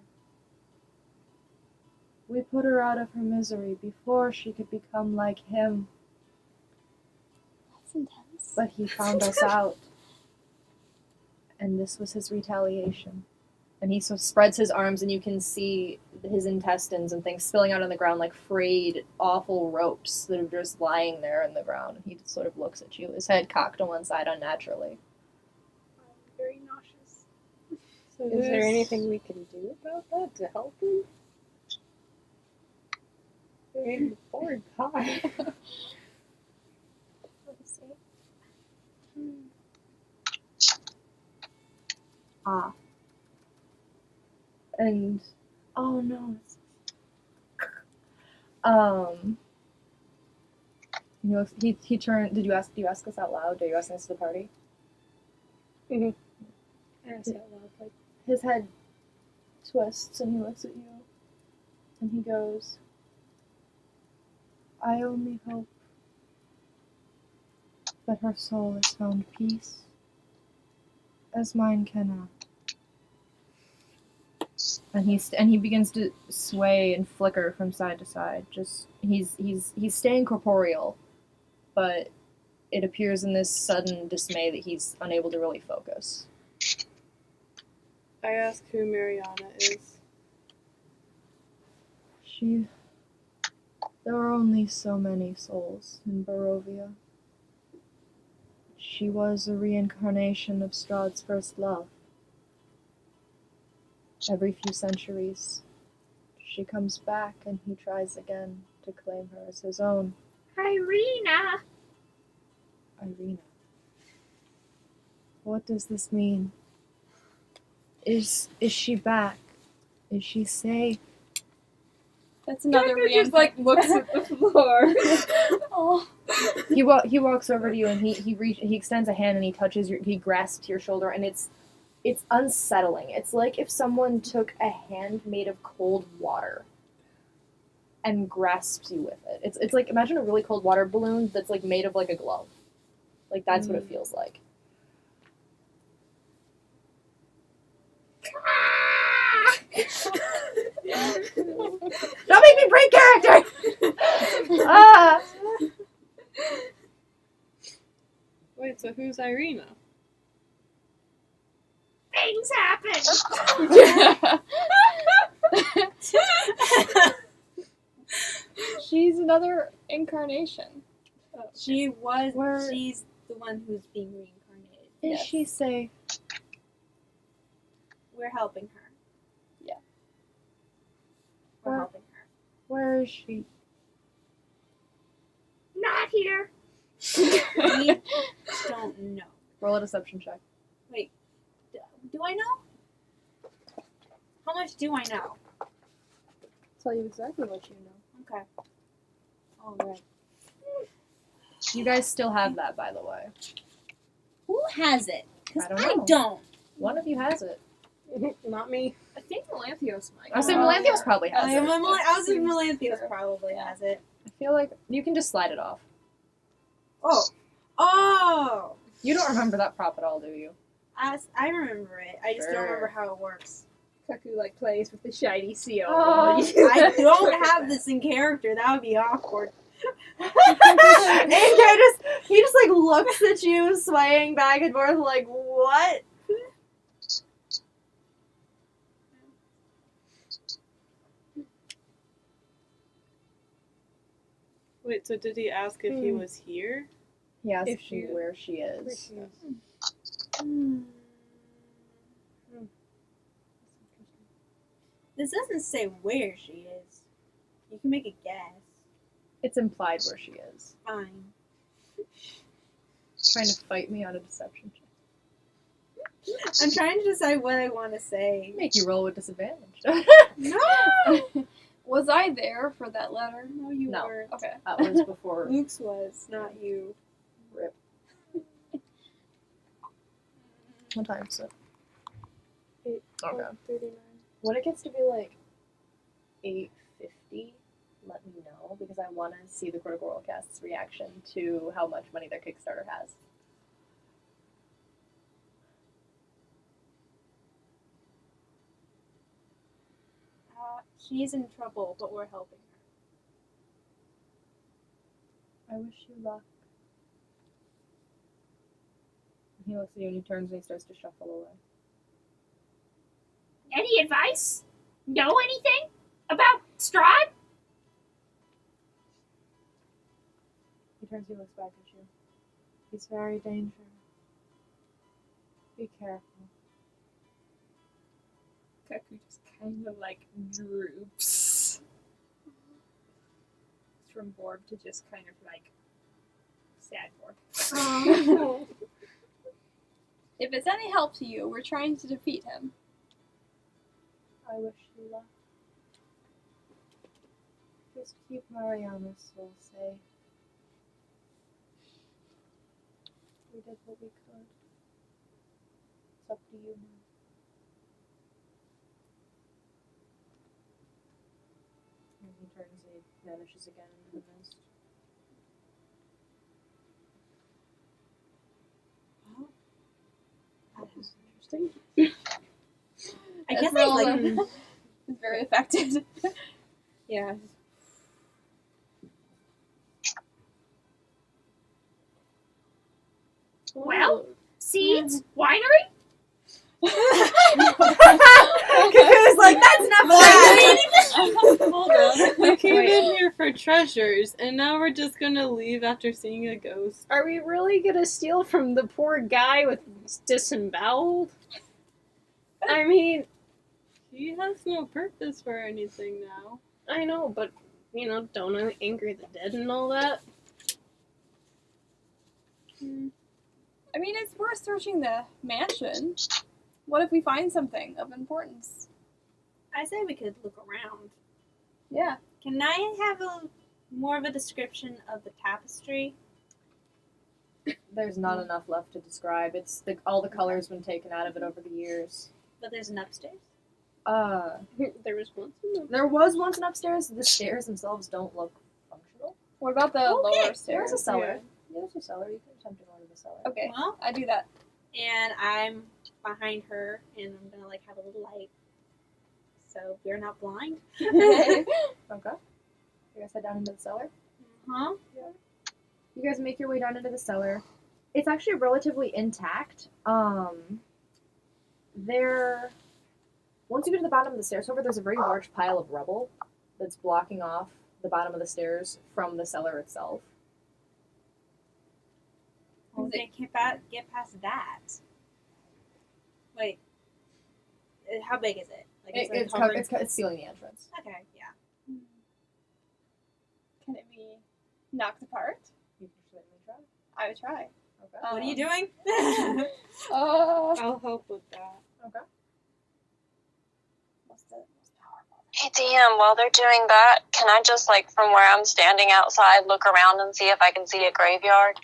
Speaker 1: We put her out of her misery before she could become like him.
Speaker 5: That's intense.
Speaker 1: But he found us out. And this was his retaliation." And he sort of spreads his arms, and you can see his intestines and things spilling out on the ground like frayed, awful ropes that are just lying there in the ground. And he just sort of looks at you, his head cocked on one side unnaturally.
Speaker 8: I'm very nauseous.
Speaker 4: So is there anything we can do about that to help him? I mean, poor guy.
Speaker 1: Let's see. Ah. And oh no. He turned. Do you ask us out loud? Are you asking us to the party?
Speaker 7: Ask out loud, like,
Speaker 5: His head twists and he looks at you and he goes, I only hope that her soul has found peace, as mine cannot. And he begins to sway and flicker from side to side. Just he's staying corporeal, but it appears in this sudden dismay that he's unable to really focus.
Speaker 6: I ask who Mariana is.
Speaker 5: There are only so many souls in Barovia. She was a reincarnation of Strahd's first love. Every few centuries, she comes back and he tries again to claim her as his own.
Speaker 8: Irina!
Speaker 5: Irina. What does this mean? Is she back? Is she safe?
Speaker 8: That's another
Speaker 4: Kenku just like looks at the floor.
Speaker 8: Oh.
Speaker 5: He walks over to you and he extends a hand and he grasps your shoulder, and it's unsettling. It's like if someone took a hand made of cold water and grasps you with it. It's like, imagine a really cold water balloon that's like made of like a glove. Like that's what it feels like. Don't make me break character! Ah!
Speaker 6: Wait, so who's Irina?
Speaker 8: Things happen! She's another incarnation.
Speaker 3: She's the one who's being reincarnated.
Speaker 5: Is she safe?
Speaker 3: We're helping her.
Speaker 8: Yeah.
Speaker 3: We're helping her.
Speaker 5: Where is she?
Speaker 8: Not here!
Speaker 3: We don't know.
Speaker 5: Roll a deception check.
Speaker 3: Wait, do I know? How much do I know?
Speaker 5: Tell you exactly what you know.
Speaker 3: Okay. All right.
Speaker 5: You guys still have that, by the way.
Speaker 3: Who has it? Because
Speaker 5: I don't
Speaker 3: I
Speaker 5: know.
Speaker 3: don't.
Speaker 5: One of you has it.
Speaker 7: not me.
Speaker 8: I think Melanthios might.
Speaker 5: I was saying Melanthios probably has it.
Speaker 3: I was in Melanthios probably has it.
Speaker 5: I feel like you can just slide it off.
Speaker 3: Oh!
Speaker 5: You don't remember that prop at all, do you?
Speaker 3: I remember it. I just don't remember how it works.
Speaker 8: Cuckoo like plays with the shiny seal.
Speaker 5: Oh.
Speaker 3: I don't have this in character. That would be awkward.
Speaker 1: And he just like looks at you, swaying back and forth, like what?
Speaker 6: Wait, so did he ask if he was here?
Speaker 5: He asked
Speaker 7: If she-
Speaker 5: where she is.
Speaker 3: This doesn't say where she is. You can make a guess.
Speaker 5: It's implied where she is.
Speaker 3: Fine.
Speaker 5: Trying to fight me on a deception check.
Speaker 3: I'm trying to decide what I want to say.
Speaker 5: Make you roll with disadvantage.
Speaker 3: No!
Speaker 8: Was I there for that letter?
Speaker 3: No, you
Speaker 5: No.
Speaker 3: weren't.
Speaker 8: Okay.
Speaker 5: That was before.
Speaker 3: Luke's was, not you.
Speaker 5: Rip. What time is it?
Speaker 7: 8,
Speaker 5: Okay.
Speaker 7: 39.
Speaker 5: When it gets to be like 8:50, let me know, because I want to see the Critical Role Cast's reaction to how much money their Kickstarter has.
Speaker 3: She's in trouble, but we're helping her.
Speaker 5: I wish you luck. He looks at you and he turns and he starts to shuffle away.
Speaker 8: Any advice? Know anything about Strahd?
Speaker 5: He turns and looks back at you. He's very dangerous. Be careful.
Speaker 8: Cuckoo just kind of like droops from Borb to just kind of like sad Borb. If it's any help to you, we're trying to defeat him.
Speaker 5: I wish you luck. Just keep Mariana's soul safe. We did what we could. It's up to you. And he turns and he vanishes again in the mist.
Speaker 7: That is interesting.
Speaker 3: I guess I like.
Speaker 8: Ezmeralda is very affected.
Speaker 3: Yeah.
Speaker 7: Well,
Speaker 1: Seeds? Winery?
Speaker 3: Cuckoo's like, that's not bad.
Speaker 6: Hold on. We came in here for treasures, and now we're just gonna leave after seeing a ghost.
Speaker 7: are we really gonna steal from the poor guy with disemboweled? I mean,
Speaker 6: He has no purpose for anything now.
Speaker 7: I know, but, don't anger the dead and all that.
Speaker 8: I mean, it's worth searching the mansion. What if we find something of importance?
Speaker 3: I say we could look around.
Speaker 8: Yeah.
Speaker 3: Can I have more of a description of the tapestry?
Speaker 5: There's not enough left to describe. It's all the color's been taken out of it over the years.
Speaker 3: But there's an upstairs.
Speaker 7: There was once in the...
Speaker 5: There was once an upstairs. The stairs themselves don't look functional.
Speaker 8: What about the lower
Speaker 5: There's
Speaker 8: stairs?
Speaker 5: a cellar. There's a cellar. You can attempt to go into the cellar.
Speaker 8: Okay,
Speaker 3: Well,
Speaker 8: I do that.
Speaker 3: and I'm behind her, and I'm gonna like have a little light, so we're not blind.
Speaker 5: Okay. You guys head down into the cellar.
Speaker 3: Huh?
Speaker 5: You guys make your way down into the cellar. It's actually relatively intact. Once you get to the bottom of the stairs, however, there's a very large pile of rubble that's blocking off the bottom of the stairs from the cellar itself.
Speaker 3: We can't get past that. Wait, how big is it? Like
Speaker 5: It's sealing the entrance.
Speaker 3: Okay, yeah.
Speaker 8: Can it be knocked apart?
Speaker 5: You can certainly try.
Speaker 8: I would try.
Speaker 5: Okay.
Speaker 3: What are you doing?
Speaker 6: I'll help with that.
Speaker 5: Okay.
Speaker 8: What's the most powerful?
Speaker 2: Hey DM, while they're doing that, can I just from where I'm standing outside look around and see if I can see a graveyard?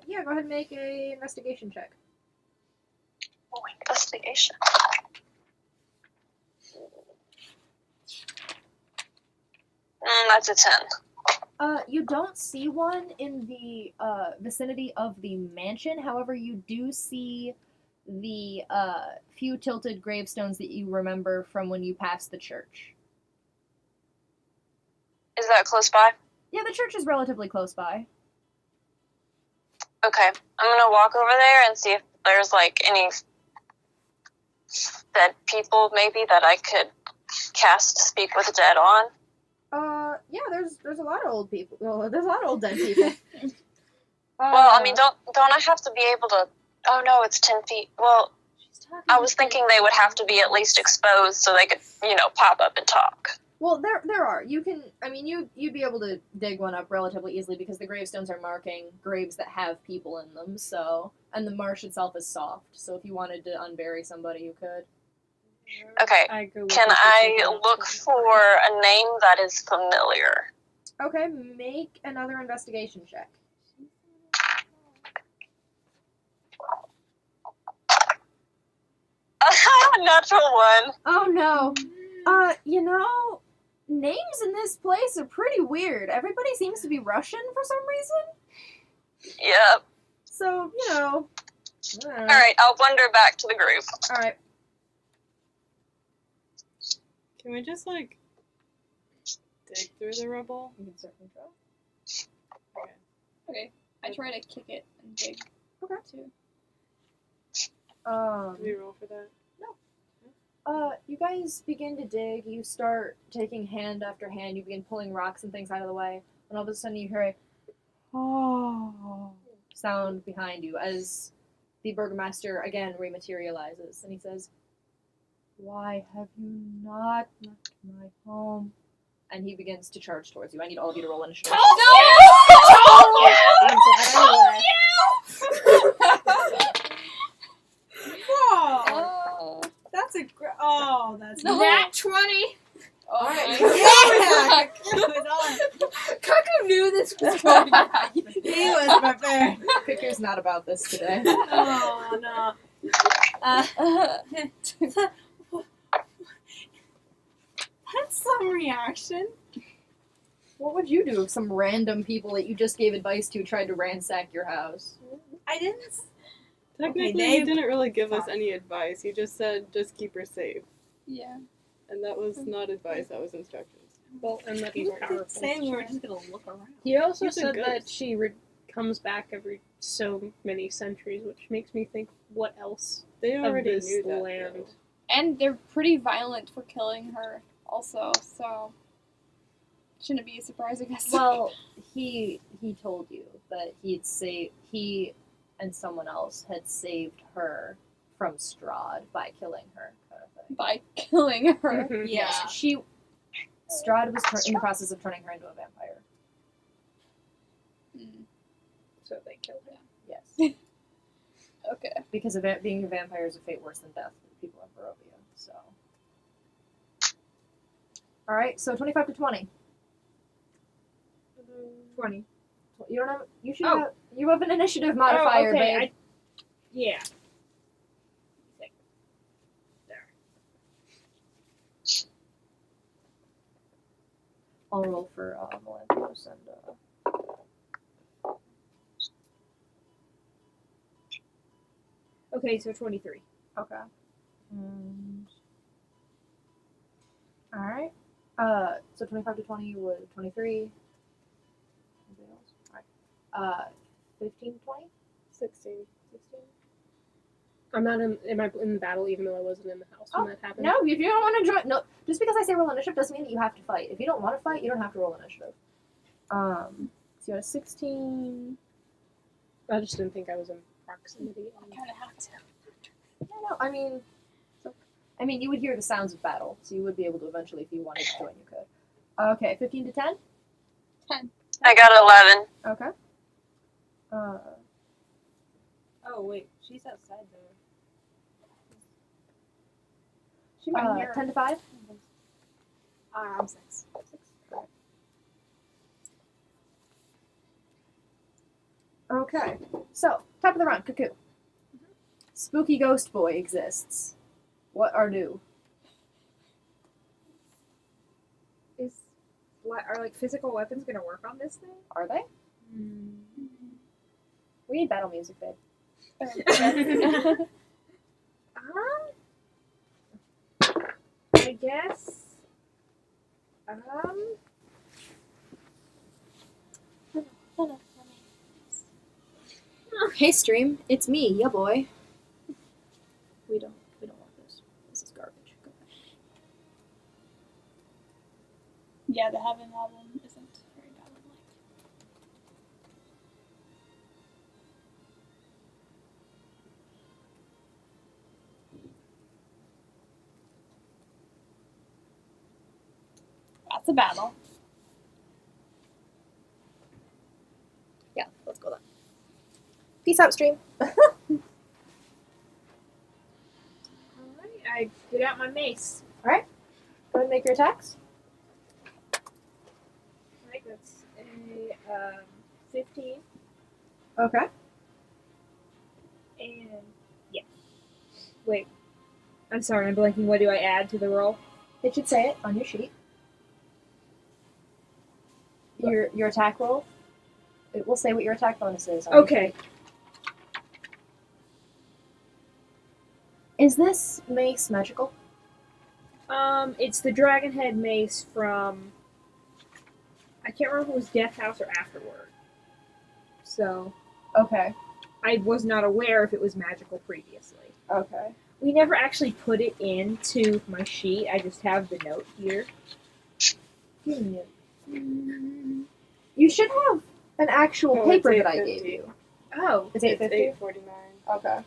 Speaker 5: Yeah, go ahead and make a investigation check.
Speaker 2: Oh, investigation. That's a 10.
Speaker 5: You don't see one in the vicinity of the mansion. However, you do see the few tilted gravestones that you remember from when you passed the church.
Speaker 2: Is that close by?
Speaker 5: Yeah, the church is relatively close by.
Speaker 2: Okay, I'm gonna walk over there and see if there's any dead people maybe that I could cast Speak with the Dead on.
Speaker 5: Yeah, there's a lot of old people. Well, there's a lot of old dead people.
Speaker 2: Well, I mean, don't I have to be able to? Oh no, it's 10 feet. Well, I was thinking they would have to be at least exposed so they could, pop up and talk.
Speaker 5: Well, there are. You can. I mean, you'd be able to dig one up relatively easily because the gravestones are marking graves that have people in them. So, and the marsh itself is soft. So, if you wanted to unbury somebody, you could.
Speaker 2: Okay, can I look for a name that is familiar?
Speaker 5: Okay, make another investigation check.
Speaker 2: Natural one.
Speaker 5: Oh no. Names in this place are pretty weird. Everybody seems to be Russian for some reason.
Speaker 2: Yep.
Speaker 5: So,
Speaker 2: Alright, I'll wander back to the group.
Speaker 5: Alright.
Speaker 6: Can we just dig through the rubble?
Speaker 5: You can certainly try.
Speaker 8: Okay, I try to kick it and dig.
Speaker 5: Okay.
Speaker 8: Too.
Speaker 6: Do we roll for that?
Speaker 5: You guys begin to dig. You start taking hand after hand. You begin pulling rocks and things out of the way. And all of a sudden you hear a sound behind you as the burgomaster again rematerializes. And he says, "Why have you not left my home?" And he begins to charge towards you. I need all of you to roll initiative.
Speaker 3: Whoa! That's a that's
Speaker 8: Nat
Speaker 4: 20.
Speaker 8: Alright.
Speaker 3: yeah. It was on.
Speaker 8: Cuckoo knew this was going to happen.
Speaker 3: He was prepared.
Speaker 5: Cuckoo's not about this today.
Speaker 3: Oh no.
Speaker 8: Some reaction.
Speaker 5: What would you do if some random people that you just gave advice to tried to ransack your house?
Speaker 3: I didn't.
Speaker 6: Technically,
Speaker 3: Okay,
Speaker 6: you didn't really give us any advice. You just said, just keep her safe.
Speaker 8: Yeah.
Speaker 6: And that was not advice, that was instructions.
Speaker 7: Well, and that he's
Speaker 3: You were
Speaker 7: powerful.
Speaker 3: saying we were just gonna look around.
Speaker 7: He also
Speaker 6: He's a
Speaker 7: said that
Speaker 6: ghost.
Speaker 7: she comes back every so many centuries, which makes me think, what else
Speaker 6: They
Speaker 7: of
Speaker 6: already
Speaker 7: this
Speaker 6: knew that.
Speaker 7: land?
Speaker 6: though.
Speaker 8: And they're pretty violent for killing her, also. So shouldn't be a surprise, I guess.
Speaker 5: Well, he told you that he and someone else had saved her from Strahd by killing her, kind of thing.
Speaker 8: by killing her.
Speaker 7: Mhm.
Speaker 8: Yeah.
Speaker 5: Strahd was in the process of turning her into a vampire.
Speaker 8: Mm,
Speaker 7: So they killed him.
Speaker 5: Yes.
Speaker 8: okay.
Speaker 5: Because being a vampire is a fate worse than death for the people of Barovia, so. Alright, so 25 to 20.
Speaker 7: 20.
Speaker 5: You don't have, you should
Speaker 7: Oh.
Speaker 5: have, you have an initiative modifier, babe.
Speaker 7: Yeah.
Speaker 5: I'll roll for Melanthios and
Speaker 7: Okay, so 23.
Speaker 5: okay. Alright. So 25 to 20 was 23. Anybody else? Alright. 15 to 20?
Speaker 6: 16.
Speaker 5: 16?
Speaker 7: I'm not am I in the battle even though I wasn't in the house when that happened?
Speaker 5: No, if you don't want to join, no. Just because I say roll initiative doesn't mean that you have to fight. If you don't want to fight, you don't have to roll initiative. So you had a 16.
Speaker 7: I just didn't think I was in proximity.
Speaker 8: I kind of have to.
Speaker 5: No, I mean, you would hear the sounds of battle, so you would be able to eventually, if you wanted to join, you could. Okay, 15 to 10?
Speaker 8: 10.
Speaker 2: I got 11.
Speaker 5: Okay.
Speaker 3: Oh wait, she's outside though.
Speaker 8: She might hear
Speaker 5: 10 to 5?
Speaker 3: I'm 6.
Speaker 5: Okay, so, top of the round, Cuckoo. Spooky Ghost Boy exists. What are new?
Speaker 9: Are like physical weapons gonna work on this thing?
Speaker 5: Are they? We need battle music, babe.
Speaker 9: I guess.
Speaker 5: Hey stream, it's me, ya boy. We don't want this. This is garbage. Go back.
Speaker 8: Yeah, the Heaven album isn't very Goblin-like. That's a battle.
Speaker 5: Yeah, let's go then. Peace out, stream.
Speaker 9: Alright, I get out my mace.
Speaker 5: Go ahead and make your attacks.
Speaker 9: Alright, that's a 15.
Speaker 5: Okay.
Speaker 9: And yeah. Wait. I'm sorry, I'm blanking. What do I add to the roll?
Speaker 5: It should say it on your sheet. Your attack roll. It will say what your attack bonus is. On your
Speaker 9: Okay.
Speaker 5: sheet. Is this mace magical?
Speaker 9: It's the dragon head mace from. I can't remember if it was Death House or afterward. So
Speaker 5: Okay.
Speaker 9: I was not aware if it was magical previously.
Speaker 5: Okay.
Speaker 9: We never actually put it into my sheet. I just have the note here.
Speaker 5: Give me it. You should have an actual
Speaker 6: Oh, it's
Speaker 5: paper that I
Speaker 6: 8:50.
Speaker 5: gave you.
Speaker 9: Oh.
Speaker 5: It's
Speaker 6: It's
Speaker 5: 8:50?
Speaker 6: 8:49.
Speaker 5: Okay.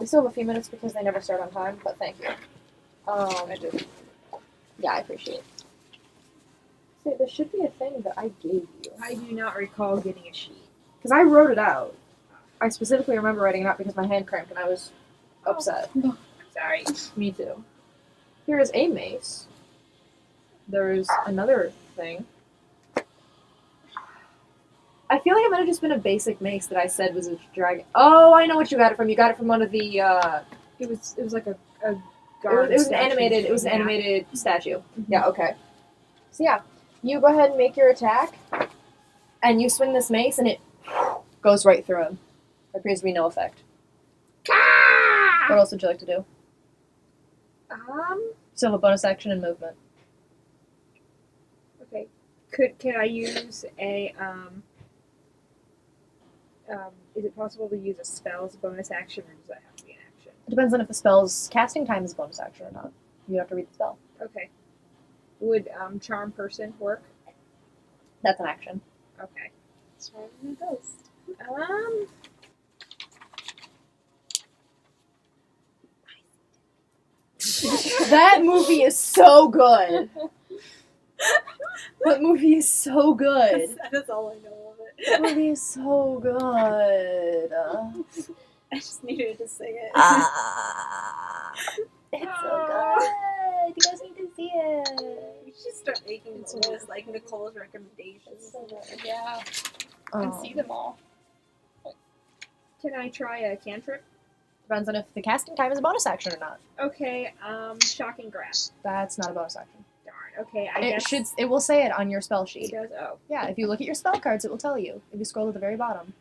Speaker 5: We still have a few minutes because they never start on time, but thank you.
Speaker 6: I just.
Speaker 5: Yeah, I appreciate it. See, there should be a thing that I gave you.
Speaker 9: I do not recall getting a sheet.
Speaker 5: Because I wrote it out. I specifically remember writing it out because my hand cramped and I was upset.
Speaker 9: Sorry.
Speaker 5: Me too. Here is a mace. There's another thing. I feel like it might have just been a basic mace that I said was a dragon. Oh, I know what you got it from. You got it from one of the.
Speaker 9: It was like a
Speaker 5: It was an
Speaker 9: statue
Speaker 5: animated. It was an
Speaker 9: thing, yeah.
Speaker 5: animated statue. Yeah. Okay. So yeah, you go ahead and make your attack, and you swing this mace, and it goes right through him. There appears to be no effect. What else would you like to do? Still have a bonus action and movement.
Speaker 9: Okay. Can I use a is it possible to use a spell as a bonus action, or does that have to be an action?
Speaker 5: It depends on if the spell's casting time is a bonus action or not. You have to read the spell.
Speaker 9: Okay. Would charm person work?
Speaker 5: That's an action.
Speaker 9: Okay.
Speaker 6: Charm the ghost.
Speaker 5: That movie is so good. That movie is so good.
Speaker 3: That is all I know of it.
Speaker 5: That movie is so good.
Speaker 3: I just needed to sing it.
Speaker 5: It's so good. You guys need to see it.
Speaker 3: We should start making those like Nicole's recommendations.
Speaker 4: Yeah.
Speaker 5: Oh.
Speaker 4: And see them all.
Speaker 9: Can I try a cantrip?
Speaker 5: Depends on if the casting time is a bonus action or not.
Speaker 9: Okay. Shocking grasp.
Speaker 5: That's not a bonus action.
Speaker 9: Darn. Okay. I guess
Speaker 5: It will say it on your spell
Speaker 9: it
Speaker 5: sheet.
Speaker 9: does. Oh.
Speaker 5: Yeah, if you look at your spell cards, it will tell you. If you scroll to the very bottom,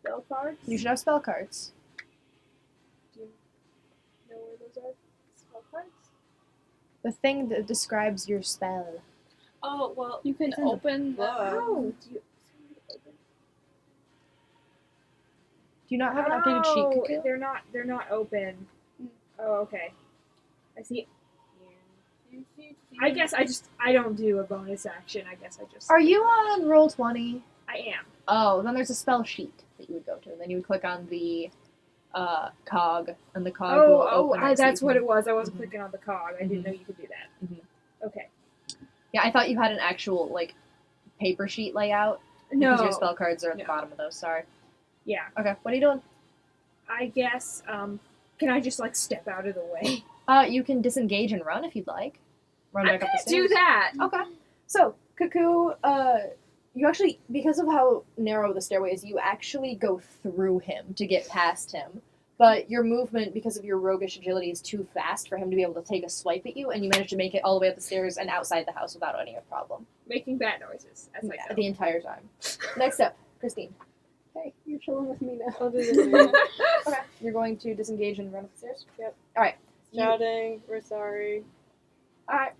Speaker 9: Spell cards.
Speaker 5: you should have spell cards.
Speaker 9: Do you know where those are? Spell cards.
Speaker 5: The thing that describes your spell.
Speaker 4: Oh, well,
Speaker 8: You can open the.
Speaker 9: Oh. Do you?
Speaker 5: Do you not have an updated sheet, Cuckoo?
Speaker 9: They're not open. Oh, okay. I see. I guess I don't do a bonus action. I guess I just.
Speaker 5: Are you on Roll20?
Speaker 9: I am.
Speaker 5: Oh, then there's a spell sheet that you would go to, and then you would click on the cog, and the cog will open.
Speaker 9: That's what it was. I wasn't
Speaker 5: Mhm.
Speaker 9: clicking on the cog. I didn't
Speaker 5: Mhm.
Speaker 9: know you could do that.
Speaker 5: Mhm.
Speaker 9: Okay.
Speaker 5: Yeah, I thought you had an actual paper sheet layout.
Speaker 9: No.
Speaker 5: Because your spell cards are at the
Speaker 9: No.
Speaker 5: bottom of those. Sorry.
Speaker 9: Yeah.
Speaker 5: Okay, what are you doing?
Speaker 9: I guess. Can I just step out of the way?
Speaker 5: You can disengage and run if you'd like. Run back up the stairs.
Speaker 9: Do that.
Speaker 5: Okay. So, Cuckoo, you actually, because of how narrow the stairway is, you actually go through him to get past him. But your movement, because of your roguish agility, is too fast for him to be able to take a swipe at you, and you manage to make it all the way up the stairs and outside the house without any problem.
Speaker 9: Making bad noises as I go.
Speaker 5: The entire time. Next up, Christine.
Speaker 7: Hey, you're chilling with me now.
Speaker 6: I'll do this.
Speaker 5: Okay. You're going to disengage and run up the stairs?
Speaker 6: Yep.
Speaker 5: Alright.
Speaker 6: Shouting, we're sorry.
Speaker 5: Alright.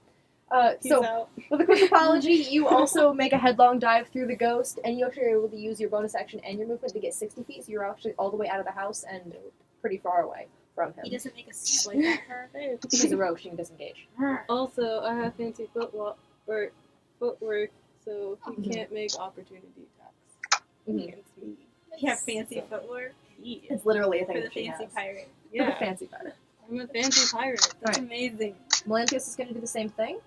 Speaker 6: Peace
Speaker 5: So,
Speaker 6: out.
Speaker 5: with a quick apology, you also make a headlong dive through the ghost, and you actually are able to use your bonus action and your movement to get 60 feet, so you're actually all the way out of the house and pretty far away from him.
Speaker 3: He doesn't make a swipe at her.
Speaker 5: She's a rogue, she can disengage.
Speaker 6: Also, I have fancy footwork, so he
Speaker 5: Mhm.
Speaker 6: can't make opportunity attacks
Speaker 5: Mhm.
Speaker 6: against me.
Speaker 3: You have fancy footwear.
Speaker 5: It's literally a thing
Speaker 3: For the
Speaker 5: that she
Speaker 3: fancy
Speaker 5: has.
Speaker 3: pirate.
Speaker 5: For the
Speaker 6: Yeah,
Speaker 5: fancy pirate.
Speaker 6: I'm a fancy pirate.
Speaker 3: That's
Speaker 5: Right.
Speaker 3: amazing.
Speaker 5: Melanthios is going to do the same thing.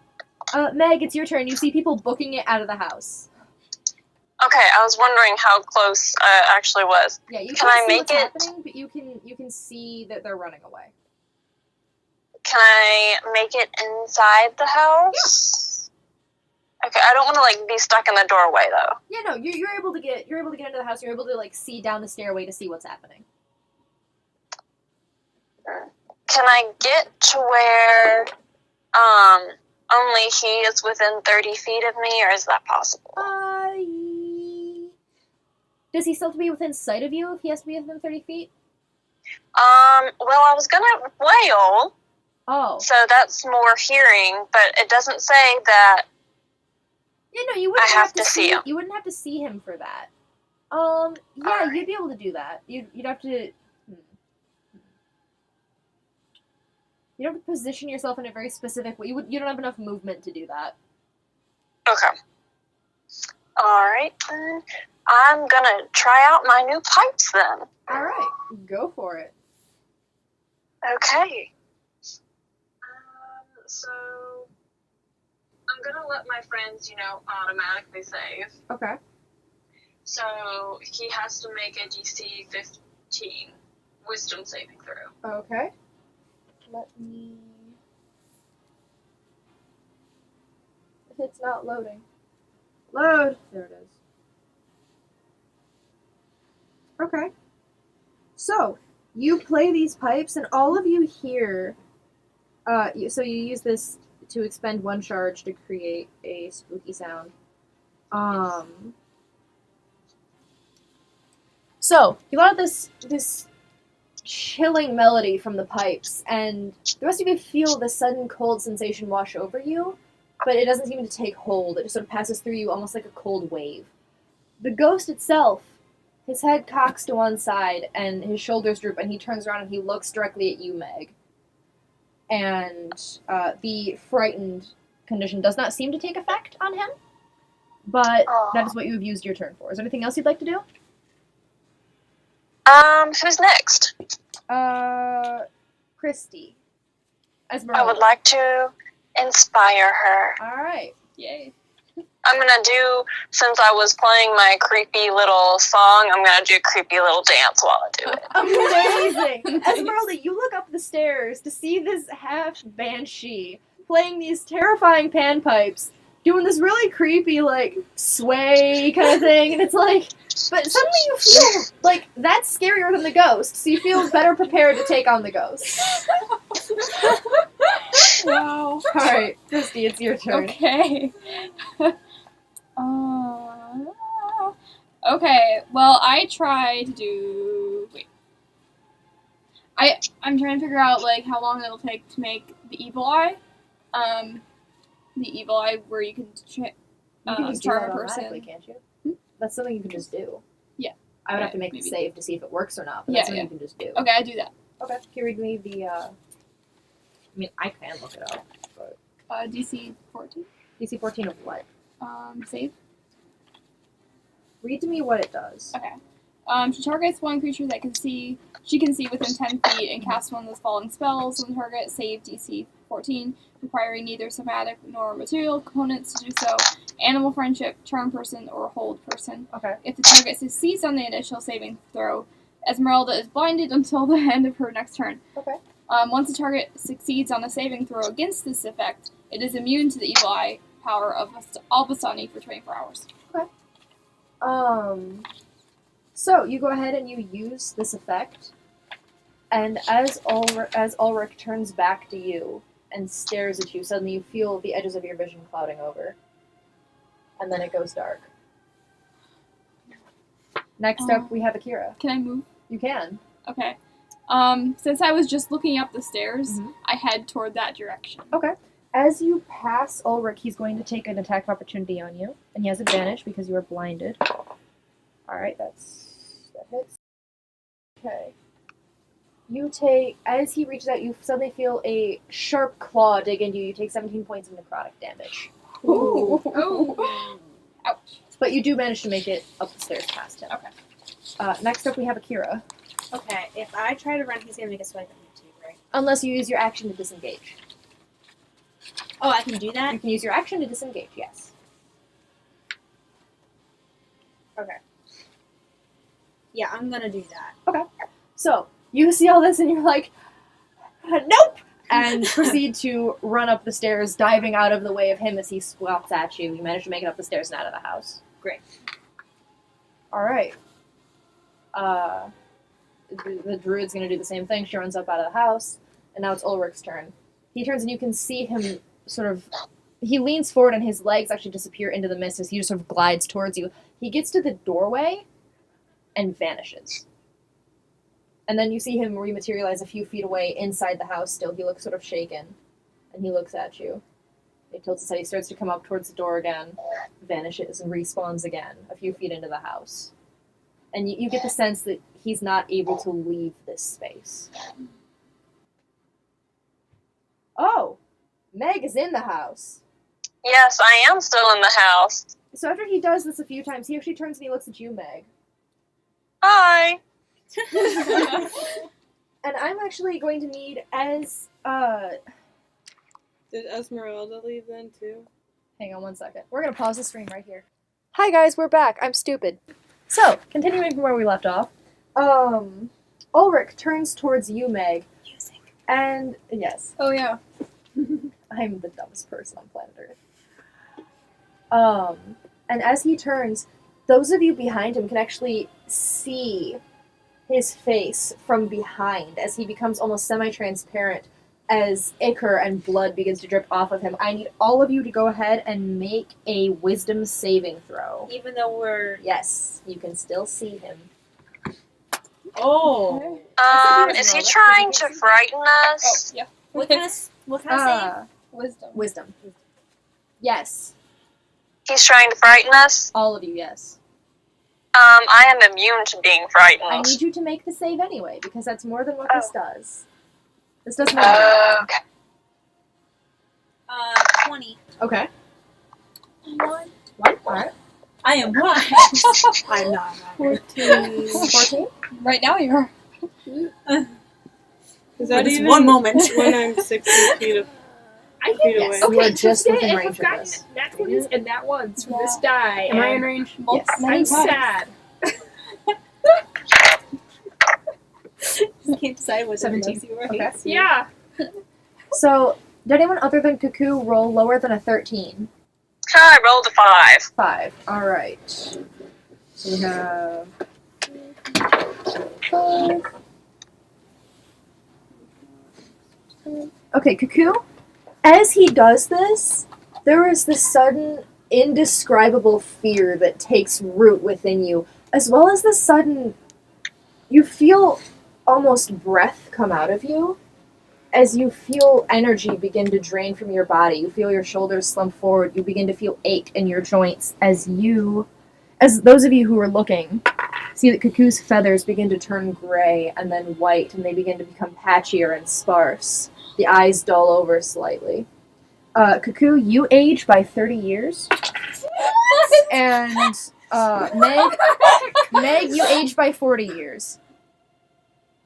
Speaker 5: Meg, it's your turn. You see people booking it out of the house.
Speaker 2: Okay, I was wondering how close I actually was.
Speaker 5: Yeah, you
Speaker 2: Can
Speaker 5: can't
Speaker 2: I
Speaker 5: see
Speaker 2: make
Speaker 5: what's
Speaker 2: it?
Speaker 5: happening, but you can see that they're running away.
Speaker 2: Can I make it inside the house? Okay, I don't want to be stuck in the doorway though.
Speaker 5: Yeah, no, you're able to get into the house. You're able to see down the stairway to see what's happening.
Speaker 2: Can I get to where only he is within 30 feet of me, or is that possible?
Speaker 5: Does he still have to be within sight of you if he has to be within 30 feet?
Speaker 2: Well, I was gonna wail,
Speaker 5: Oh.
Speaker 2: so that's more hearing, but it doesn't say that.
Speaker 5: Yeah, no, you wouldn't
Speaker 2: I have to see him.
Speaker 5: You wouldn't have to see him for that. Yeah,
Speaker 2: Alright.
Speaker 5: you'd be able to do that. You'd have to. You'd have to position yourself in a very specific way. You don't have enough movement to do that.
Speaker 2: Okay. Alright, then. I'm gonna try out my new pipes then.
Speaker 5: All right, go for it.
Speaker 2: Okay. So I'm gonna let my friends, automatically save.
Speaker 5: Okay.
Speaker 2: So he has to make a DC 15 wisdom saving throw.
Speaker 5: Okay. Let me. If it's not loading. Load! There it is. Okay. So, you play these pipes, and all of you hear. So you use this to expend 1 charge to create a spooky sound. So you let out this chilling melody from the pipes, and the rest of you feel the sudden cold sensation wash over you, but it doesn't seem to take hold. It just sort of passes through you almost like a cold wave. The ghost itself, his head cocks to one side and his shoulders droop, and he turns around and he looks directly at you, Meg. And the frightened condition does not seem to take effect on him, but that is what you have used your turn for. Is there anything else you'd like to do?
Speaker 2: Who's next?
Speaker 5: Christy. Ezmeralda.
Speaker 2: I would like to inspire her.
Speaker 5: Alright.
Speaker 8: Yay.
Speaker 2: I'm gonna do, since I was playing my creepy little song, I'm gonna do a creepy little dance while I do it.
Speaker 5: Amazing! Ezmeralda, you look up the stairs to see this half-banshee playing these terrifying panpipes, doing this really creepy, like, sway kind of thing, and it's like, but suddenly you feel like that's scarier than the ghost, so you feel better prepared to take on the ghost.
Speaker 8: Wow.
Speaker 5: Alright, Christy, it's your turn.
Speaker 8: Okay. Okay, well, I try to do... Wait. I'm trying to figure out, like, how long it'll take to make the evil eye. The evil eye where you can
Speaker 5: You can just do
Speaker 8: charm
Speaker 5: that
Speaker 8: a
Speaker 5: automatically,
Speaker 8: person.
Speaker 5: can't you? That's something you can just do.
Speaker 8: Yeah.
Speaker 5: I would have to
Speaker 8: Okay,
Speaker 5: make
Speaker 8: maybe.
Speaker 5: the save to see if it works or not, but
Speaker 8: Yeah,
Speaker 5: that's something
Speaker 8: yeah.
Speaker 5: you can just do.
Speaker 8: Okay, I do that.
Speaker 5: Okay. Can you read me the, I mean, I can look it up, but...
Speaker 8: DC 14.
Speaker 5: DC 14 of what?
Speaker 8: Save.
Speaker 5: Read to me what it does.
Speaker 8: Okay. She targets one creature that she can see within 10 feet and casts one of those falling spells on the target. Save DC 14, requiring neither somatic nor material components to do so. Animal friendship, charm person, or hold person.
Speaker 5: Okay.
Speaker 8: If the target succeeds on the initial saving throw, Ezmeralda is blinded until the end of her next turn.
Speaker 5: Okay.
Speaker 8: Once the target succeeds on a saving throw against this effect, it is immune to the evil eye power of Albasani for 24 hours.
Speaker 5: So you go ahead and you use this effect, and as Ulrich turns back to you and stares at you, suddenly you feel the edges of your vision clouding over, and then it goes dark. Next up, we have Akira.
Speaker 8: Can I move?
Speaker 5: You can.
Speaker 8: Okay. Since I was just looking up the stairs,
Speaker 5: Mhm.
Speaker 8: I head toward that direction.
Speaker 5: Okay. As you pass Ulrich, he's going to take an attack of opportunity on you, and he has advantage because you are blinded. Alright, that hits. Okay. You take, as he reaches out, you suddenly feel a sharp claw dig into you. You take 17 points of necrotic damage.
Speaker 8: Ooh.
Speaker 3: Oh.
Speaker 8: Ouch.
Speaker 5: But you do manage to make it up the stairs past him.
Speaker 8: Okay.
Speaker 5: Next up, we have Akira.
Speaker 3: Okay, if I try to run, he's gonna make a swipe at me too, right?
Speaker 5: Unless you use your action to disengage.
Speaker 3: Oh, I can do
Speaker 5: You
Speaker 3: that?
Speaker 5: can use your action to disengage, yes. Okay.
Speaker 3: Yeah, I'm gonna do that.
Speaker 5: So, you see all this and you're like, nope! And proceed to run up the stairs, diving out of the way of him as he squats at you. You manage to make it up the stairs and out of the house.
Speaker 3: Great.
Speaker 5: Alright. The druid's gonna do the same thing. She runs up out of the house, and now it's Ulrich's turn. He turns and you can see him sort of... He leans forward and his legs actually disappear into the mist as he just sort of glides towards you. He gets to the doorway and vanishes. And then you see him rematerialize a few feet away inside the house still. He looks sort of shaken, and he looks at you. He tilts his head, he starts to come up towards the door again, vanishes, and respawns again a few feet into the house. And you get the sense that he's not able to leave this space. Oh! Meg is in the house.
Speaker 2: Yes, I am still in the house.
Speaker 5: So after he does this a few times, he actually turns and he looks at you, Meg.
Speaker 2: Hi.
Speaker 5: And I'm actually going to need as,
Speaker 6: Did Ezmeralda leave then too?
Speaker 5: hang on one second. We're going to pause the stream right here. Hi guys, we're back. I'm stupid. So, continuing from where we left off, Ulrich turns towards you, Meg. Music. And, yes,
Speaker 8: Oh, yeah.
Speaker 5: I'm the dumbest person on planet Earth. And as he turns, those of you behind him can actually see his face from behind as he becomes almost semi-transparent as ichor and blood begins to drip off of him. I need all of you to go ahead and make a wisdom saving throw.
Speaker 3: Even though we're...
Speaker 5: Yes, you can still see him.
Speaker 9: Oh.
Speaker 2: Is he trying to frighten us?
Speaker 8: Oh, yeah.
Speaker 3: What kind of save?
Speaker 5: Wisdom. Yes.
Speaker 2: He's trying to frighten us?
Speaker 5: All of you, yes.
Speaker 2: I am immune to being frightened.
Speaker 5: I need you to make the save anyway, because that's more than what this does. This does more than that.
Speaker 2: Okay.
Speaker 3: 20.
Speaker 5: Okay.
Speaker 8: One.
Speaker 5: Alright.
Speaker 3: I am one. I'm not.
Speaker 5: 14?
Speaker 8: Right now you are.
Speaker 6: Is that
Speaker 3: This
Speaker 6: even
Speaker 3: one moment.
Speaker 6: when I'm 60 feet of
Speaker 9: I
Speaker 6: feet
Speaker 9: can
Speaker 6: away?
Speaker 5: You are just within
Speaker 9: I've
Speaker 5: range of
Speaker 9: gotten
Speaker 5: this.
Speaker 9: that 20s and that once from this
Speaker 8: Yeah.
Speaker 9: die.
Speaker 7: Am I in
Speaker 9: and
Speaker 7: range?
Speaker 5: Yes.
Speaker 8: Many
Speaker 9: I'm
Speaker 8: times.
Speaker 9: sad.
Speaker 3: Can't decide what
Speaker 5: 17.
Speaker 3: you or
Speaker 5: Okay.
Speaker 3: hates you.
Speaker 9: Yeah.
Speaker 5: So, did anyone other than Cuckoo roll lower than a 13?
Speaker 2: I rolled a 5.
Speaker 5: 5. Alright. So we have 5. Okay, Cuckoo, as he does this, there is this sudden, indescribable fear that takes root within you, as well as the sudden, you feel almost breath come out of you, as you feel energy begin to drain from your body. You feel your shoulders slump forward, you begin to feel ache in your joints, as those of you who are looking, see that Cuckoo's feathers begin to turn gray and then white, and they begin to become patchier and sparse. The eyes dull over slightly. Cuckoo, you age by 30 years. And Meg, you age by 40 years.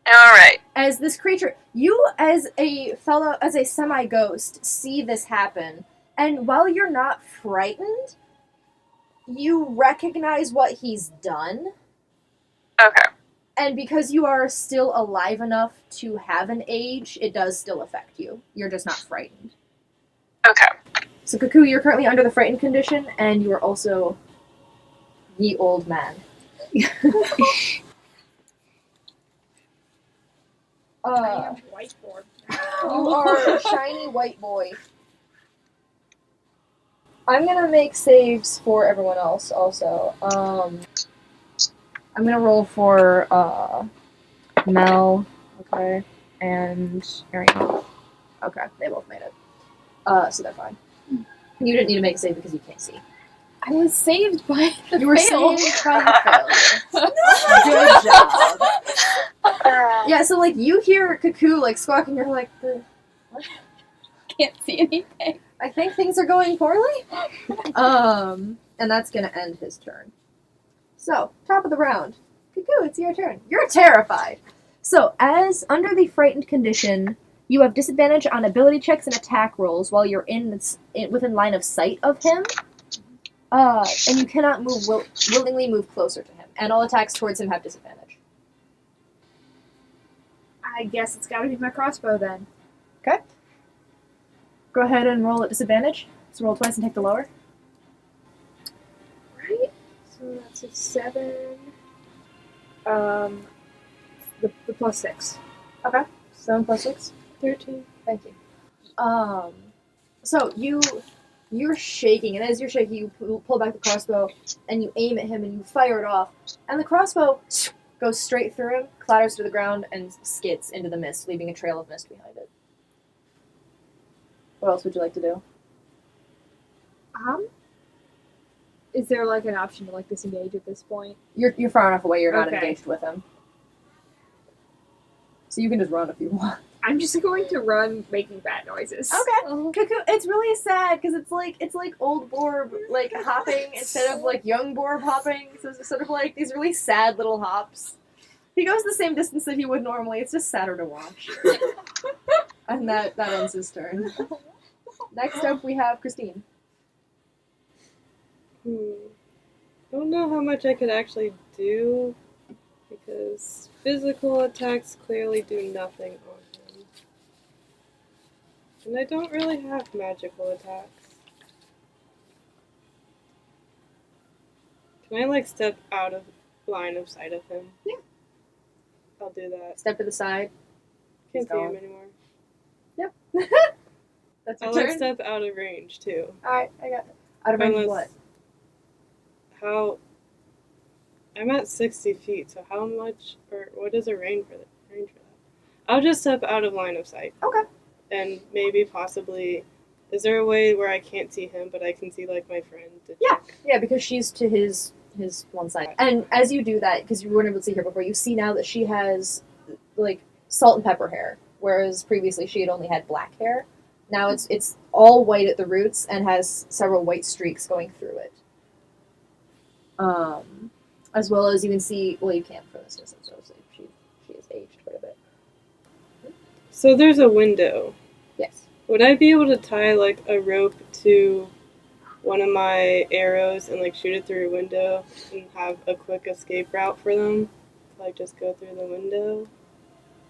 Speaker 2: Alright.
Speaker 5: As this creature, you as a semi-ghost, see this happen, and while you're not frightened, you recognize what he's done.
Speaker 2: Okay.
Speaker 5: And because you are still alive enough to have an age, it does still affect you. You're just not frightened.
Speaker 2: Okay.
Speaker 5: So, Cuckoo, you're currently under the frightened condition, and you are also the old man.
Speaker 9: Whiteboard.
Speaker 5: You are shiny white boy. I'm gonna make saves for everyone else also. I'm gonna roll for Mel, okay, and Erianthe. Okay, they both made it. So they're fine. You didn't need to make a save because you can't see.
Speaker 8: I was saved by the
Speaker 5: You were
Speaker 8: fail.
Speaker 5: saved by the failure. Good job. Yeah, so like you hear Cuckoo like squawking, you're like,
Speaker 8: Can't see anything.
Speaker 5: I think things are going poorly. And that's gonna end his turn. So, top of the round. Cuckoo, it's your turn. You're terrified. So, as under the frightened condition, you have disadvantage on ability checks and attack rolls while you're within line of sight of him. And you cannot willingly move closer to him. And all attacks towards him have disadvantage.
Speaker 9: I guess it's gotta be my crossbow then.
Speaker 5: Okay. Go ahead and roll at disadvantage. So roll twice and take the lower.
Speaker 9: Right? So that's a 7. The plus 6.
Speaker 5: Okay. 7 plus 6.
Speaker 6: 13.
Speaker 5: Thank you. So you're shaking, and as you're shaking, you pull back the crossbow, and you aim at him, and you fire it off, and the crossbow goes straight through him, clatters to the ground, and skids into the mist, leaving a trail of mist behind it. What else would you like to do?
Speaker 9: Is there like an option to like disengage at this point?
Speaker 5: You're far enough away, you're not
Speaker 9: Okay.
Speaker 5: engaged with him. So you can just run if you want.
Speaker 9: I'm just going to run making bad noises.
Speaker 5: Okay. Cuckoo, it's really sad because it's like old Borb like hopping instead of like young Borb hopping. So it's sort of like these really sad little hops. He goes the same distance that he would normally. It's just sadder to watch. And that ends his turn. Next up, we have Christine.
Speaker 6: I don't know how much I could actually do because physical attacks clearly do nothing on him. And I don't really have magical attacks. Can I like step out of line of sight of him?
Speaker 5: Yeah.
Speaker 6: I'll do that.
Speaker 5: Step to the side.
Speaker 6: Can't
Speaker 5: He's
Speaker 6: see him
Speaker 5: gone.
Speaker 6: anymore.
Speaker 5: Yep. That's your
Speaker 6: I'll
Speaker 5: turn.
Speaker 6: step out of range too.
Speaker 5: Alright, I got it. Out of range of
Speaker 6: Unless-
Speaker 5: what?
Speaker 6: How? I'm at 60 feet, so how much, or what is a range for that? I'll just step out of line of sight.
Speaker 5: Okay.
Speaker 6: And maybe possibly, is there a way where I can't see him, but I can see like my friend? To
Speaker 5: Yeah.
Speaker 6: check?
Speaker 5: Yeah, because she's to his one side. And as you do that, because you weren't able to see her before, you see now that she has like salt and pepper hair, whereas previously she had only had black hair. Now it's all white at the roots and has several white streaks going through it. As well as you can see, well, you can't from this distance, obviously. She has aged quite a bit.
Speaker 6: So there's a window.
Speaker 5: Yes.
Speaker 6: Would I be able to tie like a rope to one of my arrows and like shoot it through a window and have a quick escape route for them? Like just go through the window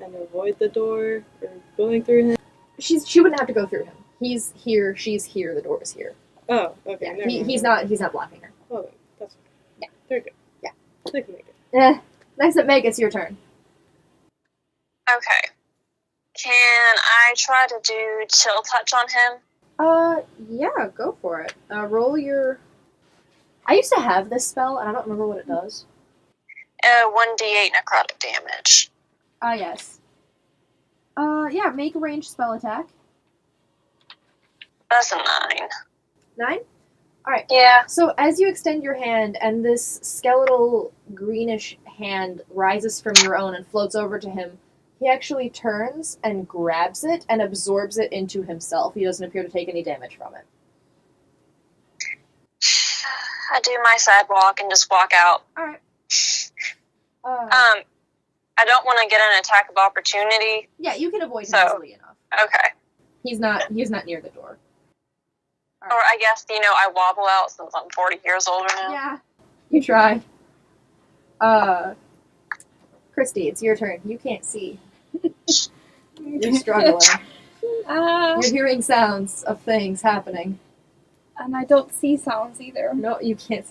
Speaker 6: and avoid the door or going through him?
Speaker 5: She wouldn't have to go through him. He's here, she's here, the door is here.
Speaker 6: Oh, okay.
Speaker 5: Yeah,
Speaker 6: never mind.
Speaker 5: he's not blocking her.
Speaker 6: Oh, then, that's fine.
Speaker 5: Yeah.
Speaker 6: They're good.
Speaker 5: Yeah.
Speaker 6: They can make it.
Speaker 5: Next up, Meg, it's your turn.
Speaker 2: Okay. Can I try to do chill touch on him?
Speaker 5: Yeah, go for it. Roll your... I used to have this spell, and I don't remember what it does.
Speaker 2: 1d8 necrotic damage.
Speaker 5: Yes. Yeah, make a ranged spell attack.
Speaker 2: That's a 9.
Speaker 5: 9? Alright.
Speaker 2: Yeah.
Speaker 5: So as you extend your hand, and this skeletal greenish hand rises from your own and floats over to him, he actually turns and grabs it and absorbs it into himself. He doesn't appear to take any damage from it.
Speaker 2: I do my sidewalk and just walk out.
Speaker 5: Alright.
Speaker 2: I don't want to get an attack of opportunity.
Speaker 5: Yeah, you can avoid him
Speaker 2: So-
Speaker 5: easily enough.
Speaker 2: Okay.
Speaker 5: He's not near the door.
Speaker 2: Or I guess, I wobble out since I'm 40 years older now.
Speaker 5: Yeah. You try. Christy, it's your turn. You can't see. You're struggling. You're hearing sounds of things happening.
Speaker 8: And I don't see sounds either.
Speaker 5: No, you can't.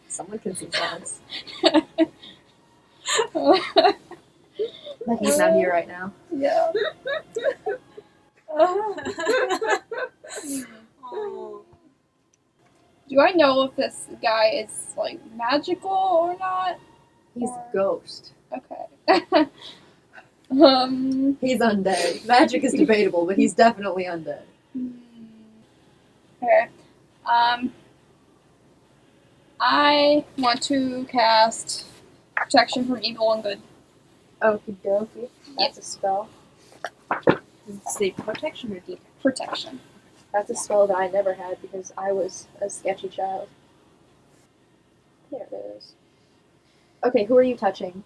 Speaker 5: Someone can see sounds. But he's not here right now.
Speaker 8: Yeah. Do I know if this guy is like magical or not?
Speaker 5: He's
Speaker 8: Or-
Speaker 5: a ghost.
Speaker 8: Okay.
Speaker 5: He's undead. Magic is debatable, but he's definitely undead.
Speaker 8: Okay. I want to cast Protection from Evil and Good.
Speaker 5: Okie dokie. That's a spell.
Speaker 3: Say protection or detection?
Speaker 8: Protection.
Speaker 5: That's a spell that I never had because I was a sketchy child. There it is. Okay, who are you touching?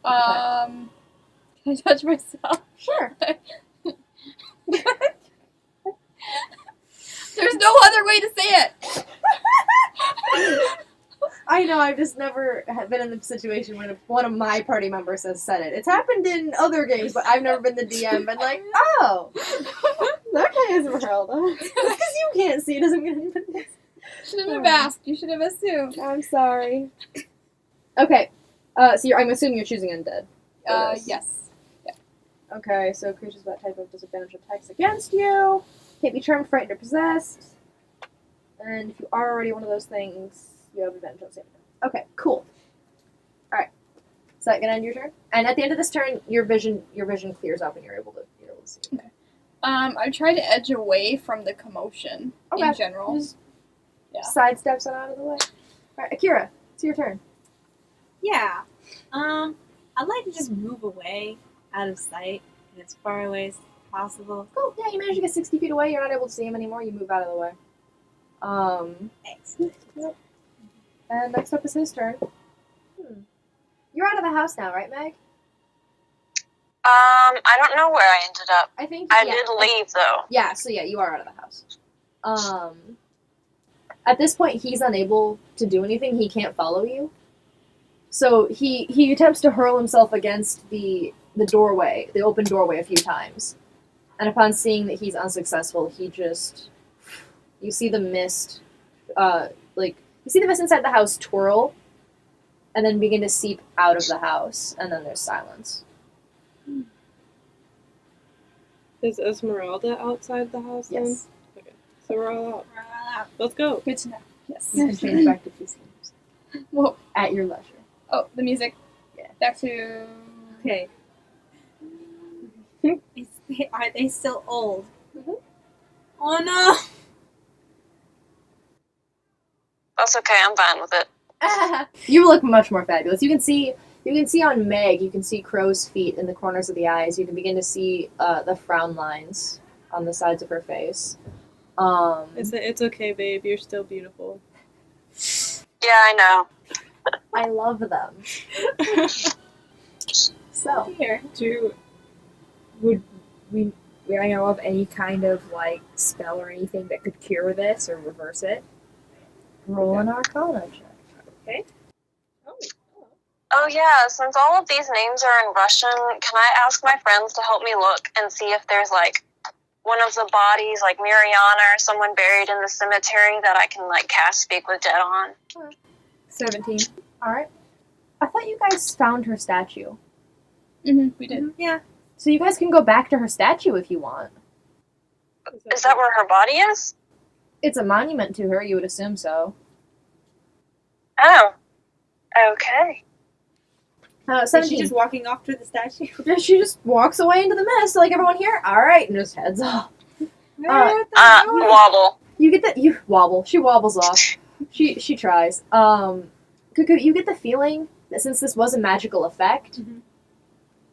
Speaker 8: Can I touch myself?
Speaker 5: Sure.
Speaker 8: There's no other way to say it.
Speaker 5: I know, I've just never been in the situation when one of my party members has said it. It's happened in other games, but I've never been the DM and like, oh, okay, Ezmeralda. Just because you can't see doesn't mean anybody.
Speaker 8: Shouldn't have asked. You should have assumed.
Speaker 5: I'm sorry. Okay, so I'm assuming you're choosing undead.
Speaker 8: Yes.
Speaker 5: Okay, so creatures of that type have disadvantage attacks against you. Can't be charmed, frightened, or possessed. And if you are already one of those things, you have advantage on saving throws. Okay, cool. Alright. Is that gonna end your turn? And at the end of this turn, your vision clears up and you're able to see.
Speaker 8: Okay. I try to edge away from the commotion
Speaker 5: Okay.
Speaker 8: in general.
Speaker 5: Just
Speaker 8: Yeah.
Speaker 5: sidesteps it out of the way. Alright, Akira, it's your turn.
Speaker 3: Yeah. I'd like to just move away out of sight and as far away as possible.
Speaker 5: Cool, yeah, you manage to get 60 feet away, you're not able to see him anymore, you move out of the way.
Speaker 3: Excellent.
Speaker 5: And next up is his turn. You're out of the house now, right, Meg?
Speaker 2: I don't know where I ended up.
Speaker 5: I think
Speaker 2: I
Speaker 5: yeah.
Speaker 2: did leave, though.
Speaker 5: Yeah, so yeah, you are out of the house. At this point, he's unable to do anything. He can't follow you. So he attempts to hurl himself against the doorway, the open doorway, a few times. And upon seeing that he's unsuccessful, you see the mist, you see the mist inside the house twirl, and then begin to seep out of the house, and then there's silence.
Speaker 6: Is Ezmeralda outside the house then?
Speaker 5: Yes.
Speaker 6: Okay. So we're all out. Let's go.
Speaker 8: Good to know.
Speaker 5: Yes. You can change back to peacekeepers.
Speaker 8: Whoa.
Speaker 5: At your leisure.
Speaker 8: Oh, the music.
Speaker 5: Yeah.
Speaker 8: Back to.
Speaker 3: Okay. Are they still old?
Speaker 5: Mm-hmm.
Speaker 3: Oh no!
Speaker 2: That's okay. I'm fine with it.
Speaker 5: You look much more fabulous. You can see on Meg, you can see crow's feet in the corners of the eyes. You can begin to see the frown lines on the sides of her face.
Speaker 6: It's okay, babe. You're still beautiful.
Speaker 2: Yeah, I know.
Speaker 5: I love them. So,
Speaker 3: Here.
Speaker 9: Would we I know of any kind of like spell or anything that could cure this or reverse it?
Speaker 5: roll an Arcana check.
Speaker 2: Oh yeah, since all of these names are in Russian, can I ask my friends to help me look and see if there's like one of the bodies, like Miriana or someone buried in the cemetery that I can like cast Speak with Dead on?
Speaker 8: 17.
Speaker 5: All right. I thought you guys found her statue.
Speaker 8: Mm-hmm. We did.
Speaker 3: Yeah.
Speaker 5: So you guys can go back to her statue if you want.
Speaker 2: Is that where her body is?
Speaker 5: It's a monument to her, you would assume so.
Speaker 2: Oh. Okay.
Speaker 5: 17.
Speaker 3: Is she just walking off to the statue?
Speaker 5: She just walks away into the mist, like everyone here. All right, and just heads off.
Speaker 2: Wobble.
Speaker 5: You get the you wobble. She wobbles off. She tries. Cuckoo, you get the feeling that since this was a magical effect,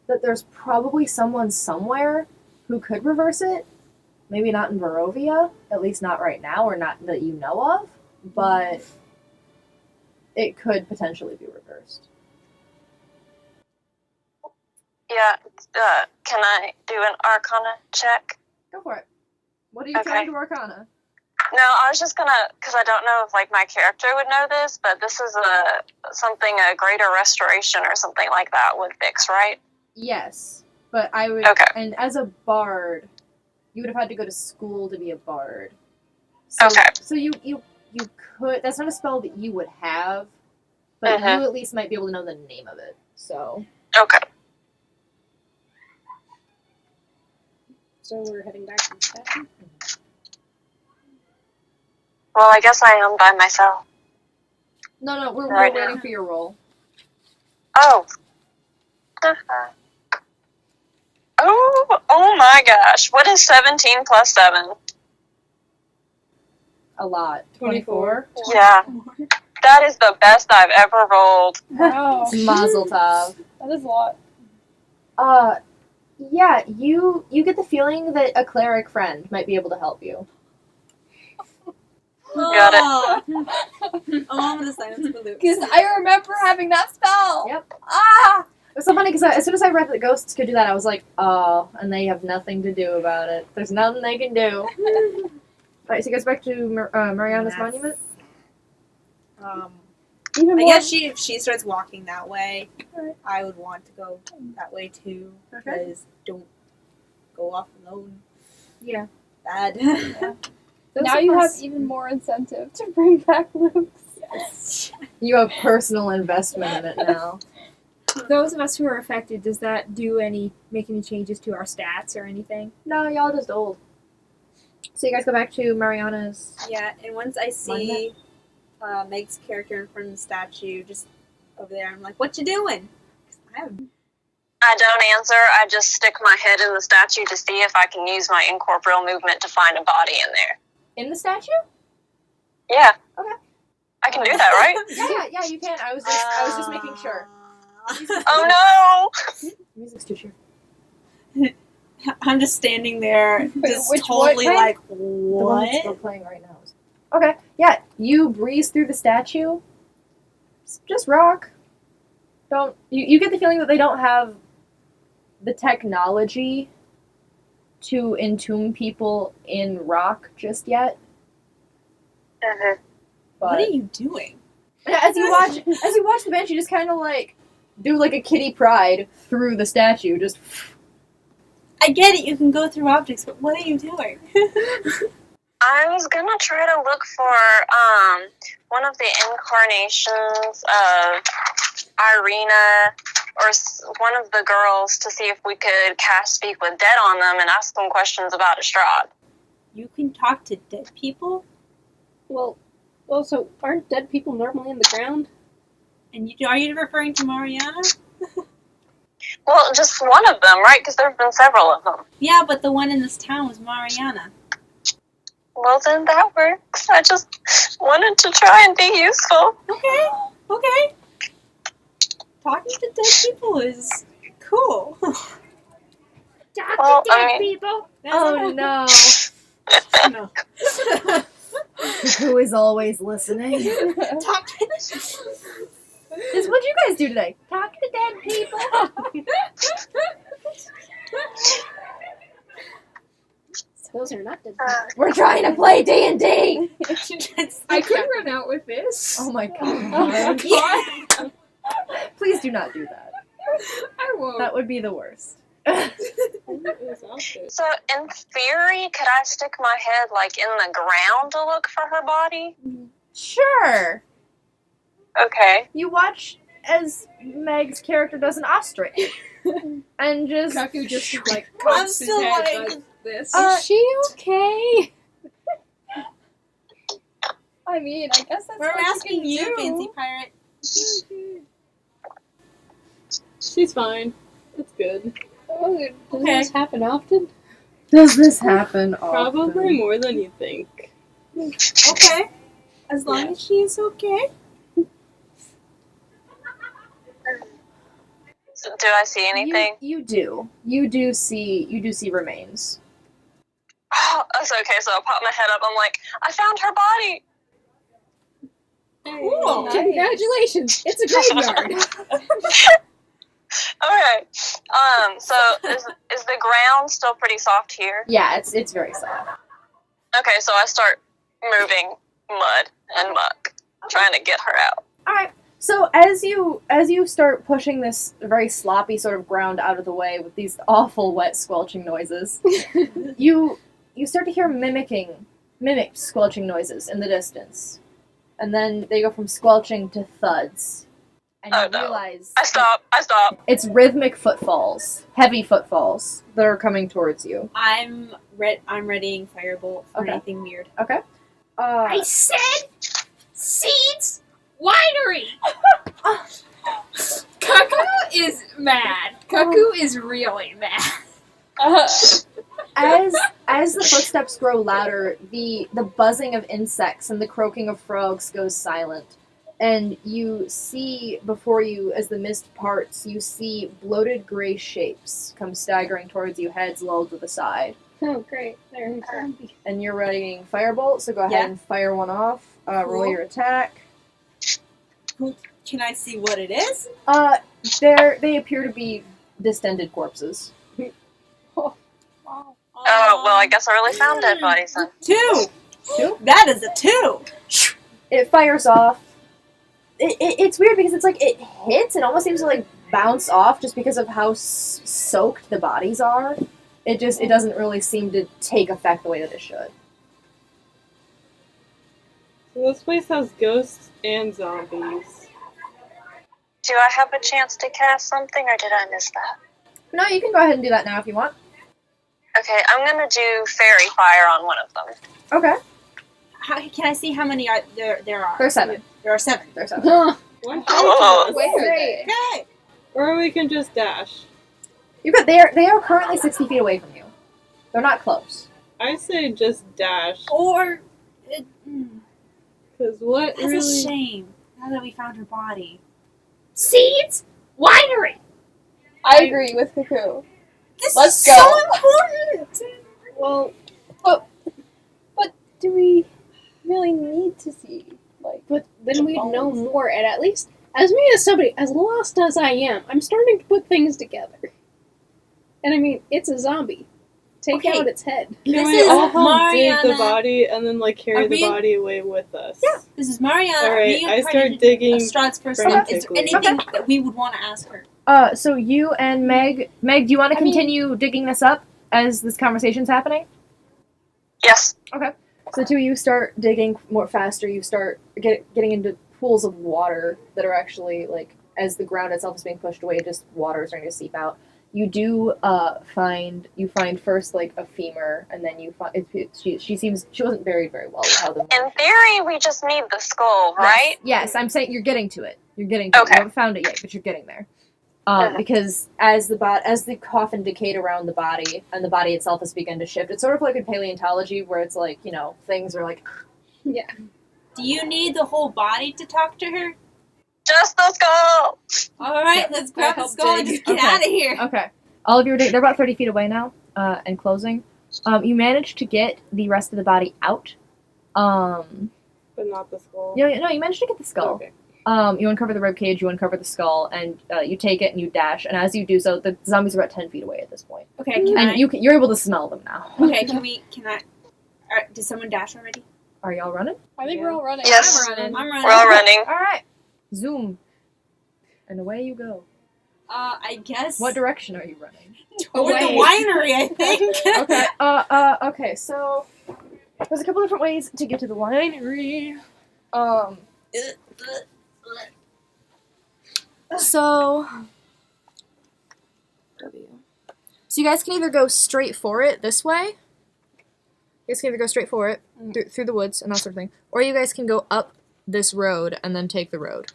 Speaker 5: that there's probably someone somewhere who could reverse it. Maybe not in Barovia, at least not right now, or not that you know of, but it could potentially be reversed.
Speaker 2: Yeah, can I do an Arcana check?
Speaker 5: Go for it. What are you
Speaker 2: Okay.
Speaker 5: trying to Arcana?
Speaker 2: No, I was just gonna, because I don't know if like my character would know this, but this is a greater restoration or something like that would fix, right?
Speaker 5: Yes, but I would.
Speaker 2: Okay.
Speaker 5: And as a bard, you would have had to go to school to be a bard. So,
Speaker 2: Okay.
Speaker 5: So you could. That's not a spell that you would have, but you at least might be able to know the name of it. So.
Speaker 2: Okay.
Speaker 7: So we're heading back to the statue.
Speaker 2: Well, I guess I am by myself.
Speaker 5: No, we're
Speaker 2: Right
Speaker 5: waiting
Speaker 2: now.
Speaker 5: for your roll.
Speaker 2: Oh. Oh my gosh. What is 17 plus 7?
Speaker 5: A lot.
Speaker 6: 24.
Speaker 2: Yeah. That is the best I've ever rolled.
Speaker 8: Wow.
Speaker 5: Mazel tov.
Speaker 8: That is a lot.
Speaker 5: Yeah, you get the feeling that a cleric friend might be able to help you.
Speaker 2: Got
Speaker 3: it. I'm gonna silence for Luke.
Speaker 8: Because I remember having that spell.
Speaker 5: Yep.
Speaker 8: Ah!
Speaker 5: It was so funny because as soon as I read that ghosts could do that, I was like, oh, and they have nothing to do about it. There's nothing they can do. Alright, so you guys back to Mariana's monument? Even
Speaker 3: I
Speaker 5: more?
Speaker 3: guess if she starts walking that way, I would want to go that way too.
Speaker 5: Okay.
Speaker 3: Because don't go off alone.
Speaker 5: Yeah.
Speaker 3: Bad.
Speaker 8: Now you have even more incentive to bring back Luke's.
Speaker 5: You have personal investment in it now.
Speaker 9: Those of us who are affected, does that make any changes to our stats or anything?
Speaker 5: No, y'all just old. So you guys go back to Mariana's.
Speaker 3: Yeah, and once I see Meg's character in front of the statue, just over there, I'm like, "What you doing?"
Speaker 2: I don't answer. I just stick my head in the statue to see if I can use my incorporeal movement to find a body in there.
Speaker 5: In the statue?
Speaker 2: Yeah.
Speaker 5: Okay.
Speaker 2: I can do that, right?
Speaker 5: Yeah, you can. I was just making sure.
Speaker 2: Oh no!
Speaker 5: Music's too cheerful.
Speaker 3: I'm just standing there, just
Speaker 8: which
Speaker 3: totally
Speaker 8: one?
Speaker 3: like,
Speaker 5: The one that's still
Speaker 3: what?
Speaker 5: playing right now. Okay, yeah, you breeze through the statue. Just rock. Don't you get the feeling that they don't have the technology to entomb people in rock just yet?
Speaker 2: Mhm.
Speaker 5: But
Speaker 3: What are you doing?
Speaker 5: as you watch the banshee just kind of like do like a kitty pride through the statue, just
Speaker 3: I get it, you can go through objects, but what are you doing?
Speaker 2: I was gonna try to look for one of the incarnations of Irina one of the girls to see if we could cast Speak with Dead on them and ask them questions about Estrad.
Speaker 3: You can talk to dead people?
Speaker 7: Well, also, aren't dead people normally in the ground?
Speaker 3: And are you referring to Mariana?
Speaker 2: Well, just one of them, right? Because there have been several of them.
Speaker 3: Yeah, but the one in this town was Mariana.
Speaker 2: Well, then that works. I just wanted to try and be useful.
Speaker 3: Okay. Talking to dead people is cool.
Speaker 9: Talk
Speaker 2: Well,
Speaker 9: to dead
Speaker 2: I mean-
Speaker 9: people.
Speaker 1: Oh no.
Speaker 3: No.
Speaker 1: Who is always listening?
Speaker 3: Talk to
Speaker 1: Is what you guys do today? Talk to dead people.
Speaker 7: Those are not dead
Speaker 1: We're trying to play D&D.
Speaker 9: I could run out with this.
Speaker 1: Oh my god.
Speaker 3: Yeah.
Speaker 1: Please do not do that.
Speaker 9: I won't.
Speaker 1: That would be the worst.
Speaker 2: So, in theory, could I stick my head, like, in the ground to look for her body?
Speaker 1: Sure.
Speaker 2: Okay.
Speaker 1: You watch as Meg's character does an ostrich. And just...
Speaker 9: Cuckoo just like
Speaker 3: I'm
Speaker 9: cocks his
Speaker 3: still
Speaker 9: head
Speaker 3: like-
Speaker 9: like this.
Speaker 8: Is she okay? I mean, I guess that's
Speaker 3: We're
Speaker 8: what
Speaker 3: asking
Speaker 8: you
Speaker 3: you,
Speaker 8: can do.
Speaker 3: Fancy Pirate.
Speaker 6: She's fine. It's good.
Speaker 8: Oh, does
Speaker 3: Okay.
Speaker 8: this happen often?
Speaker 1: Does this happen
Speaker 6: Probably more than you think.
Speaker 3: Okay. As long as she is okay.
Speaker 2: So, do I see anything?
Speaker 1: You do. You do see remains.
Speaker 2: Oh, that's okay. So I pop my head up. I'm like, I found her body.
Speaker 3: Cool.
Speaker 8: Congratulations! It's a graveyard.
Speaker 2: Okay. So is the ground still pretty soft here?
Speaker 1: Yeah, it's very soft.
Speaker 2: Okay, so I start moving mud and muck, trying to get her out.
Speaker 1: Alright. So as you start pushing this very sloppy sort of ground out of the way with these awful wet squelching noises, you start to hear mimicked squelching noises in the distance. And then they go from squelching to thuds. And
Speaker 2: Oh,
Speaker 1: you
Speaker 2: no.
Speaker 1: realize
Speaker 2: I stop.
Speaker 1: it's rhythmic footfalls, heavy footfalls that are coming towards you.
Speaker 3: I'm readying Firebolt for
Speaker 1: Okay.
Speaker 3: anything weird.
Speaker 1: Okay.
Speaker 9: I said seeds winery. Cuckoo is mad. Cuckoo is really mad.
Speaker 1: As the footsteps grow louder, the buzzing of insects and the croaking of frogs goes silent. And you see before you, as the mist parts, you see bloated gray shapes come staggering towards you, heads lulled to the side.
Speaker 8: Oh, great. There he's zombie.
Speaker 1: And you're readying Firebolt, so go ahead
Speaker 3: Yeah.
Speaker 1: and fire one off. Roll
Speaker 3: Cool.
Speaker 1: your attack.
Speaker 3: Can I see what it is?
Speaker 1: They appear to be distended corpses.
Speaker 2: Oh, well, I guess I really found dead bodies then.
Speaker 3: 2.
Speaker 1: Two?
Speaker 3: That is a 2.
Speaker 1: It fires off. It's weird because it's like it hits and almost seems to like bounce off just because of how soaked the bodies are. It doesn't really seem to take effect the way that it should.
Speaker 6: So this place has ghosts and zombies.
Speaker 2: Do I have a chance to cast something, or did I miss that?
Speaker 1: No, you can go ahead and do that now if you want.
Speaker 2: Okay, I'm gonna do Fairy Fire on one of them.
Speaker 1: Okay.
Speaker 3: Can I see how many there are?
Speaker 1: There's 7.
Speaker 3: There are 7.
Speaker 1: There's 7.
Speaker 6: One
Speaker 2: Oh.
Speaker 6: person.
Speaker 8: Where are they?
Speaker 3: Okay.
Speaker 6: Or we can just dash.
Speaker 1: They are currently 60 feet away from you. They're not close.
Speaker 6: I say just dash.
Speaker 3: Or
Speaker 6: Because what
Speaker 3: that's
Speaker 6: really...
Speaker 3: a shame. Now that we found her body.
Speaker 9: Seeds winery.
Speaker 8: I agree with Cuckoo.
Speaker 3: This
Speaker 8: Let's
Speaker 3: is
Speaker 8: go.
Speaker 3: so important.
Speaker 6: Well,
Speaker 8: But do we really need to see? Like,
Speaker 7: But then we'd know
Speaker 8: bones?
Speaker 7: more, and at least, as me as somebody, as lost as I am, I'm starting to put things together. And I mean, it's a zombie. Take
Speaker 3: Okay.
Speaker 7: out its head.
Speaker 6: can
Speaker 3: This
Speaker 6: we
Speaker 3: is
Speaker 6: all help dig the
Speaker 3: Mariana.
Speaker 6: body and then like carry
Speaker 3: Are
Speaker 6: the
Speaker 3: we-
Speaker 6: body away with us?
Speaker 1: Yeah.
Speaker 3: This is Mariana.
Speaker 6: Alright,
Speaker 3: Are
Speaker 6: I
Speaker 3: we
Speaker 6: start
Speaker 3: accredited
Speaker 6: digging
Speaker 3: Estrad's person? Is
Speaker 6: frantically.
Speaker 3: there anything that we would want to ask her?
Speaker 1: So you and Meg, do you want to
Speaker 8: I mean-
Speaker 1: continue digging this up as this conversation's happening?
Speaker 2: Yes.
Speaker 1: So the two of you start digging more faster. You start getting into pools of water that are actually like
Speaker 5: as the ground itself is being pushed away, just water is starting to seep out. You do find first like a femur, and then you find she wasn't buried very well. With how the
Speaker 2: In theory, we just need the skull, right?
Speaker 5: Yes, I'm saying you're getting to it. You're getting to it.
Speaker 2: Okay.
Speaker 5: You haven't found it yet, but you're getting there. Because as the coffin decayed around the body, and the body itself has begun to shift, it's sort of like in paleontology where it's like, you know, things are like,
Speaker 9: Yeah.
Speaker 3: Do you need the whole body to talk to her?
Speaker 2: Just the skull!
Speaker 3: Alright, let's grab the skull and just get out of here.
Speaker 5: okay. All of you they're about 30 feet away now, and closing. You managed to get the rest of the body out.
Speaker 6: But not the skull.
Speaker 5: You managed to get the skull.
Speaker 6: Okay.
Speaker 5: You uncover the ribcage, you uncover the skull, and you take it and you dash. And as you do so, the zombies are about 10 feet away at this point.
Speaker 3: Okay,
Speaker 5: You're able to smell them now.
Speaker 3: Okay, did someone dash already?
Speaker 5: Are y'all running?
Speaker 8: I think we're all running.
Speaker 2: Yes.
Speaker 3: I'm running.
Speaker 2: We're all running.
Speaker 5: All right. Zoom. And away you go.
Speaker 3: I guess.
Speaker 5: What direction are you running?
Speaker 3: Toward the winery, I think.
Speaker 5: Okay. Okay. So there's a couple different ways to get to the winery. So you guys can either go straight for it this way. You guys can either go straight for it through the woods and that sort of thing, or you guys can go up this road and then take the road.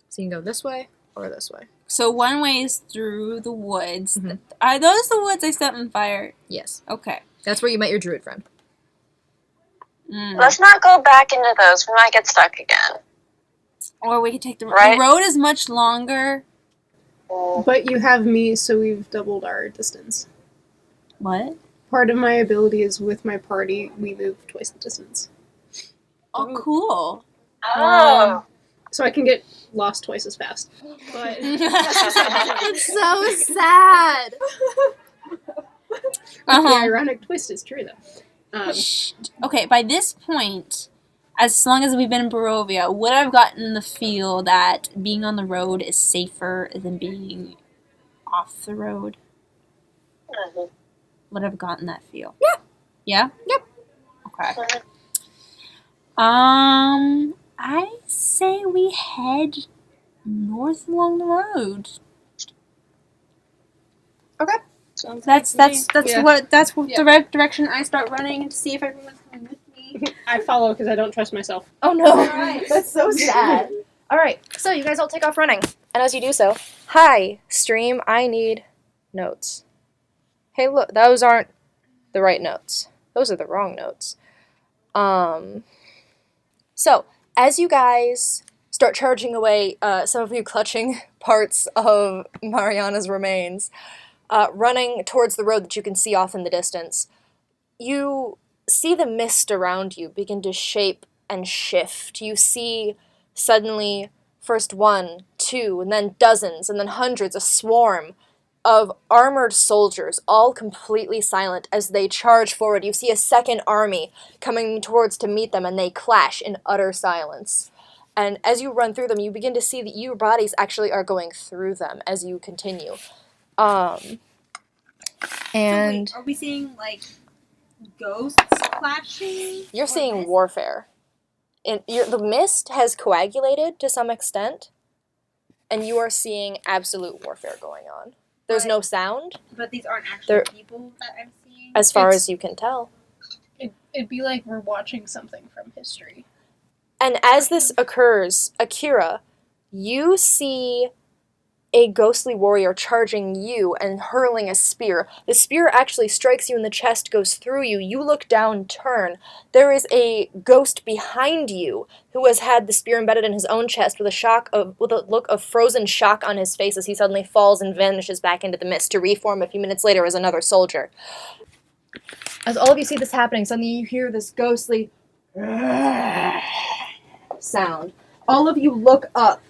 Speaker 5: So you can go this way or this way.
Speaker 3: So one way is through the woods.
Speaker 5: Mhm.
Speaker 3: Are those the woods I set on fire?
Speaker 5: Yes.
Speaker 3: Okay.
Speaker 5: That's where you met your druid friend.
Speaker 2: Let's not go back into those. We might get stuck again.
Speaker 3: Or we could take the
Speaker 2: Right.
Speaker 3: The road is much longer.
Speaker 7: But you have me, so we've doubled our distance.
Speaker 3: What?
Speaker 7: Part of my ability is with my party, we move twice the distance.
Speaker 3: Oh, cool.
Speaker 2: Oh.
Speaker 7: So I can get lost twice as fast. But
Speaker 5: It's so sad.
Speaker 7: the ironic twist is true, though.
Speaker 3: Okay, by this point, as long as we've been in Barovia, would I have gotten the feel that being on the road is safer than being off the road?
Speaker 2: Mhm.
Speaker 3: Would I have gotten that feel?
Speaker 5: Yeah.
Speaker 3: Yeah?
Speaker 5: Yep.
Speaker 3: Okay. I say we head north along the road.
Speaker 5: Okay.
Speaker 6: Sounds
Speaker 3: That's
Speaker 7: Yeah.
Speaker 3: what
Speaker 7: Yeah.
Speaker 3: the right direction I start running to see if everyone's coming with me.
Speaker 7: I follow because I don't trust myself.
Speaker 5: Oh no, that's so sad. Alright, so you guys all take off running. And as you do so, hi, stream, I need notes. Hey, look, those aren't the right notes. Those are the wrong notes. So, as you guys start charging away, some of you clutching parts of Mariana's remains, running towards the road that you can see off in the distance, you see the mist around you begin to shape and shift. You see suddenly first 1, 2, and then dozens, and then hundreds, a swarm of armored soldiers, all completely silent as they charge forward. You see a second army coming towards to meet them, and they clash in utter silence. And as you run through them, you begin to see that your bodies actually are going through them as you continue. And
Speaker 3: So wait, are we seeing like ghosts flashing?
Speaker 5: you're
Speaker 3: Or
Speaker 5: seeing
Speaker 3: mist?
Speaker 5: warfare. The mist has coagulated to some extent, and you are seeing absolute warfare going on. There's no sound,
Speaker 3: But these aren't actually
Speaker 5: They're-
Speaker 3: people that I'm seeing.
Speaker 5: as far as you can tell.
Speaker 9: It'd be like we're watching something from history.
Speaker 5: And as this occurs, Akira, you see a ghostly warrior charging you and hurling a spear. The spear actually strikes you in the chest, goes through you. You look down, turn. There is a ghost behind you who has had the spear embedded in his own chest with a look of frozen shock on his face as he suddenly falls and vanishes back into the mist to reform a few minutes later as another soldier. As all of you see this happening, suddenly you hear this ghostly sound. All of you look up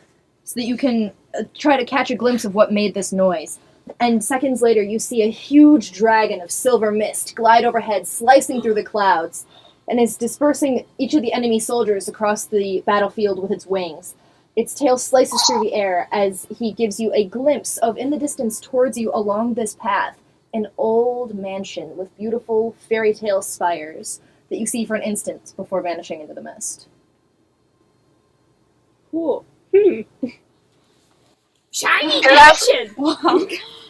Speaker 5: so that you can try to catch a glimpse of what made this noise. And seconds later, you see a huge dragon of silver mist glide overhead, slicing through the clouds, and is dispersing each of the enemy soldiers across the battlefield with its wings. Its tail slices through the air as he gives you a glimpse of, in the distance towards you along this path, an old mansion with beautiful fairy tale spires that you see for an instant before vanishing into the mist.
Speaker 6: Cool.
Speaker 9: Shiny
Speaker 2: Who has-
Speaker 9: action!
Speaker 3: Wow.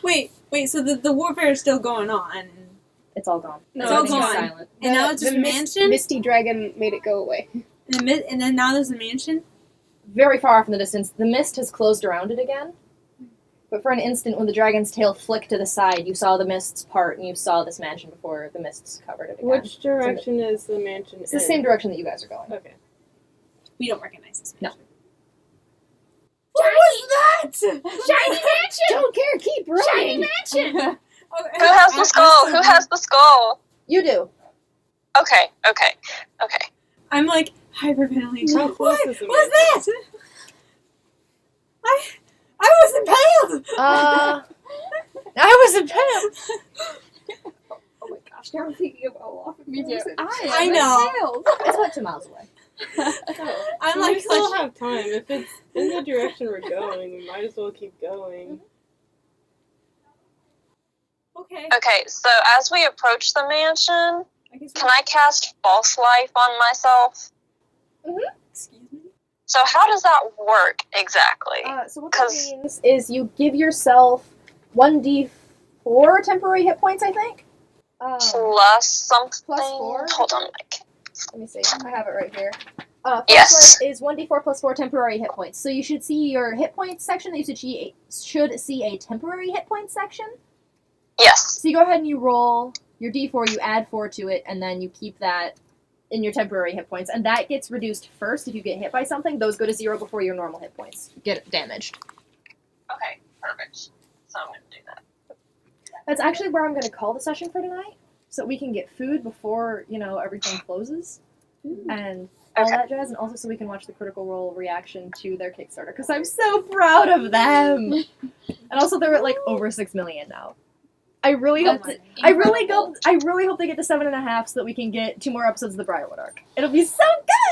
Speaker 3: Wait, so the warfare is still going on.
Speaker 5: It's all gone.
Speaker 3: It's all
Speaker 5: Everything's
Speaker 3: gone.
Speaker 5: silent.
Speaker 3: And now it's just a mansion?
Speaker 8: Misty dragon made it go away.
Speaker 3: And then now there's a mansion?
Speaker 5: Very far off in the distance, the mist has closed around it again. But for an instant, when the dragon's tail flicked to the side, you saw the mists part, and you saw this mansion before the mists covered it again.
Speaker 6: Which direction is the mansion
Speaker 5: It's the same direction that you guys are going.
Speaker 6: Okay.
Speaker 3: We don't recognize this
Speaker 5: No.
Speaker 3: mansion. What was that?
Speaker 9: Shiny mansion!
Speaker 8: Don't care, keep
Speaker 9: Shiny
Speaker 8: running.
Speaker 9: mansion!
Speaker 2: Who has the skull? Who has the skull?
Speaker 5: You do.
Speaker 2: Okay.
Speaker 3: I'm like hyperventilating.
Speaker 6: How close
Speaker 3: What
Speaker 6: is the
Speaker 3: was that? I was impaled.
Speaker 5: I was impaled.
Speaker 8: Oh my gosh, now I'm thinking about off of Me too.
Speaker 3: I know.
Speaker 5: It's about 2 miles away.
Speaker 3: I'm
Speaker 6: We
Speaker 3: like
Speaker 6: still have time. If it's in the direction we're going, we might as well keep going.
Speaker 3: okay.
Speaker 2: Okay, so as we approach the mansion,
Speaker 3: I guess
Speaker 2: can I cast false life on myself?
Speaker 3: excuse me.
Speaker 2: So how does that work exactly?
Speaker 5: So what that means is you give yourself 1d4 temporary hit points, I think.
Speaker 2: Plus something?
Speaker 5: plus 4?
Speaker 2: Hold on, Mike.
Speaker 5: Let me see. I have it right here. False
Speaker 2: Yes.
Speaker 5: life is 1d4 plus 4 temporary hit points. So you should see your hit points section. You should see a temporary hit points section.
Speaker 2: Yes.
Speaker 5: So you go ahead and you roll your d4, you add 4 to it, and then you keep that in your temporary hit points. And that gets reduced first if you get hit by something. Those go to 0 before your normal hit points get damaged.
Speaker 2: Okay, perfect. So I'm going to do that.
Speaker 5: That's actually where I'm going to call the session for tonight, so we can get food before, everything closes. And all
Speaker 2: Okay.
Speaker 5: that jazz, and also so we can watch the Critical Role reaction to their Kickstarter, because I'm so proud of them! And also they're at over 6 million now. I really hope I really hope they get to 7.5 so that we can get 2 more episodes of the Briarwood arc. It'll be so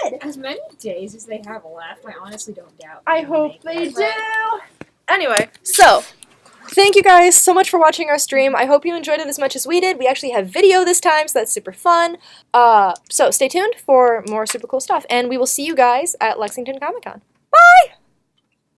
Speaker 5: good!
Speaker 9: As many days as they have left, I honestly don't doubt.
Speaker 5: I
Speaker 9: they'll
Speaker 5: hope
Speaker 9: make
Speaker 5: they
Speaker 9: that.
Speaker 5: do! Anyway, so thank you guys so much for watching our stream. I hope you enjoyed it as much as we did. We actually have video this time, so that's super fun. So stay tuned for more super cool stuff, and we will see you guys at Lexington Comic Con. Bye!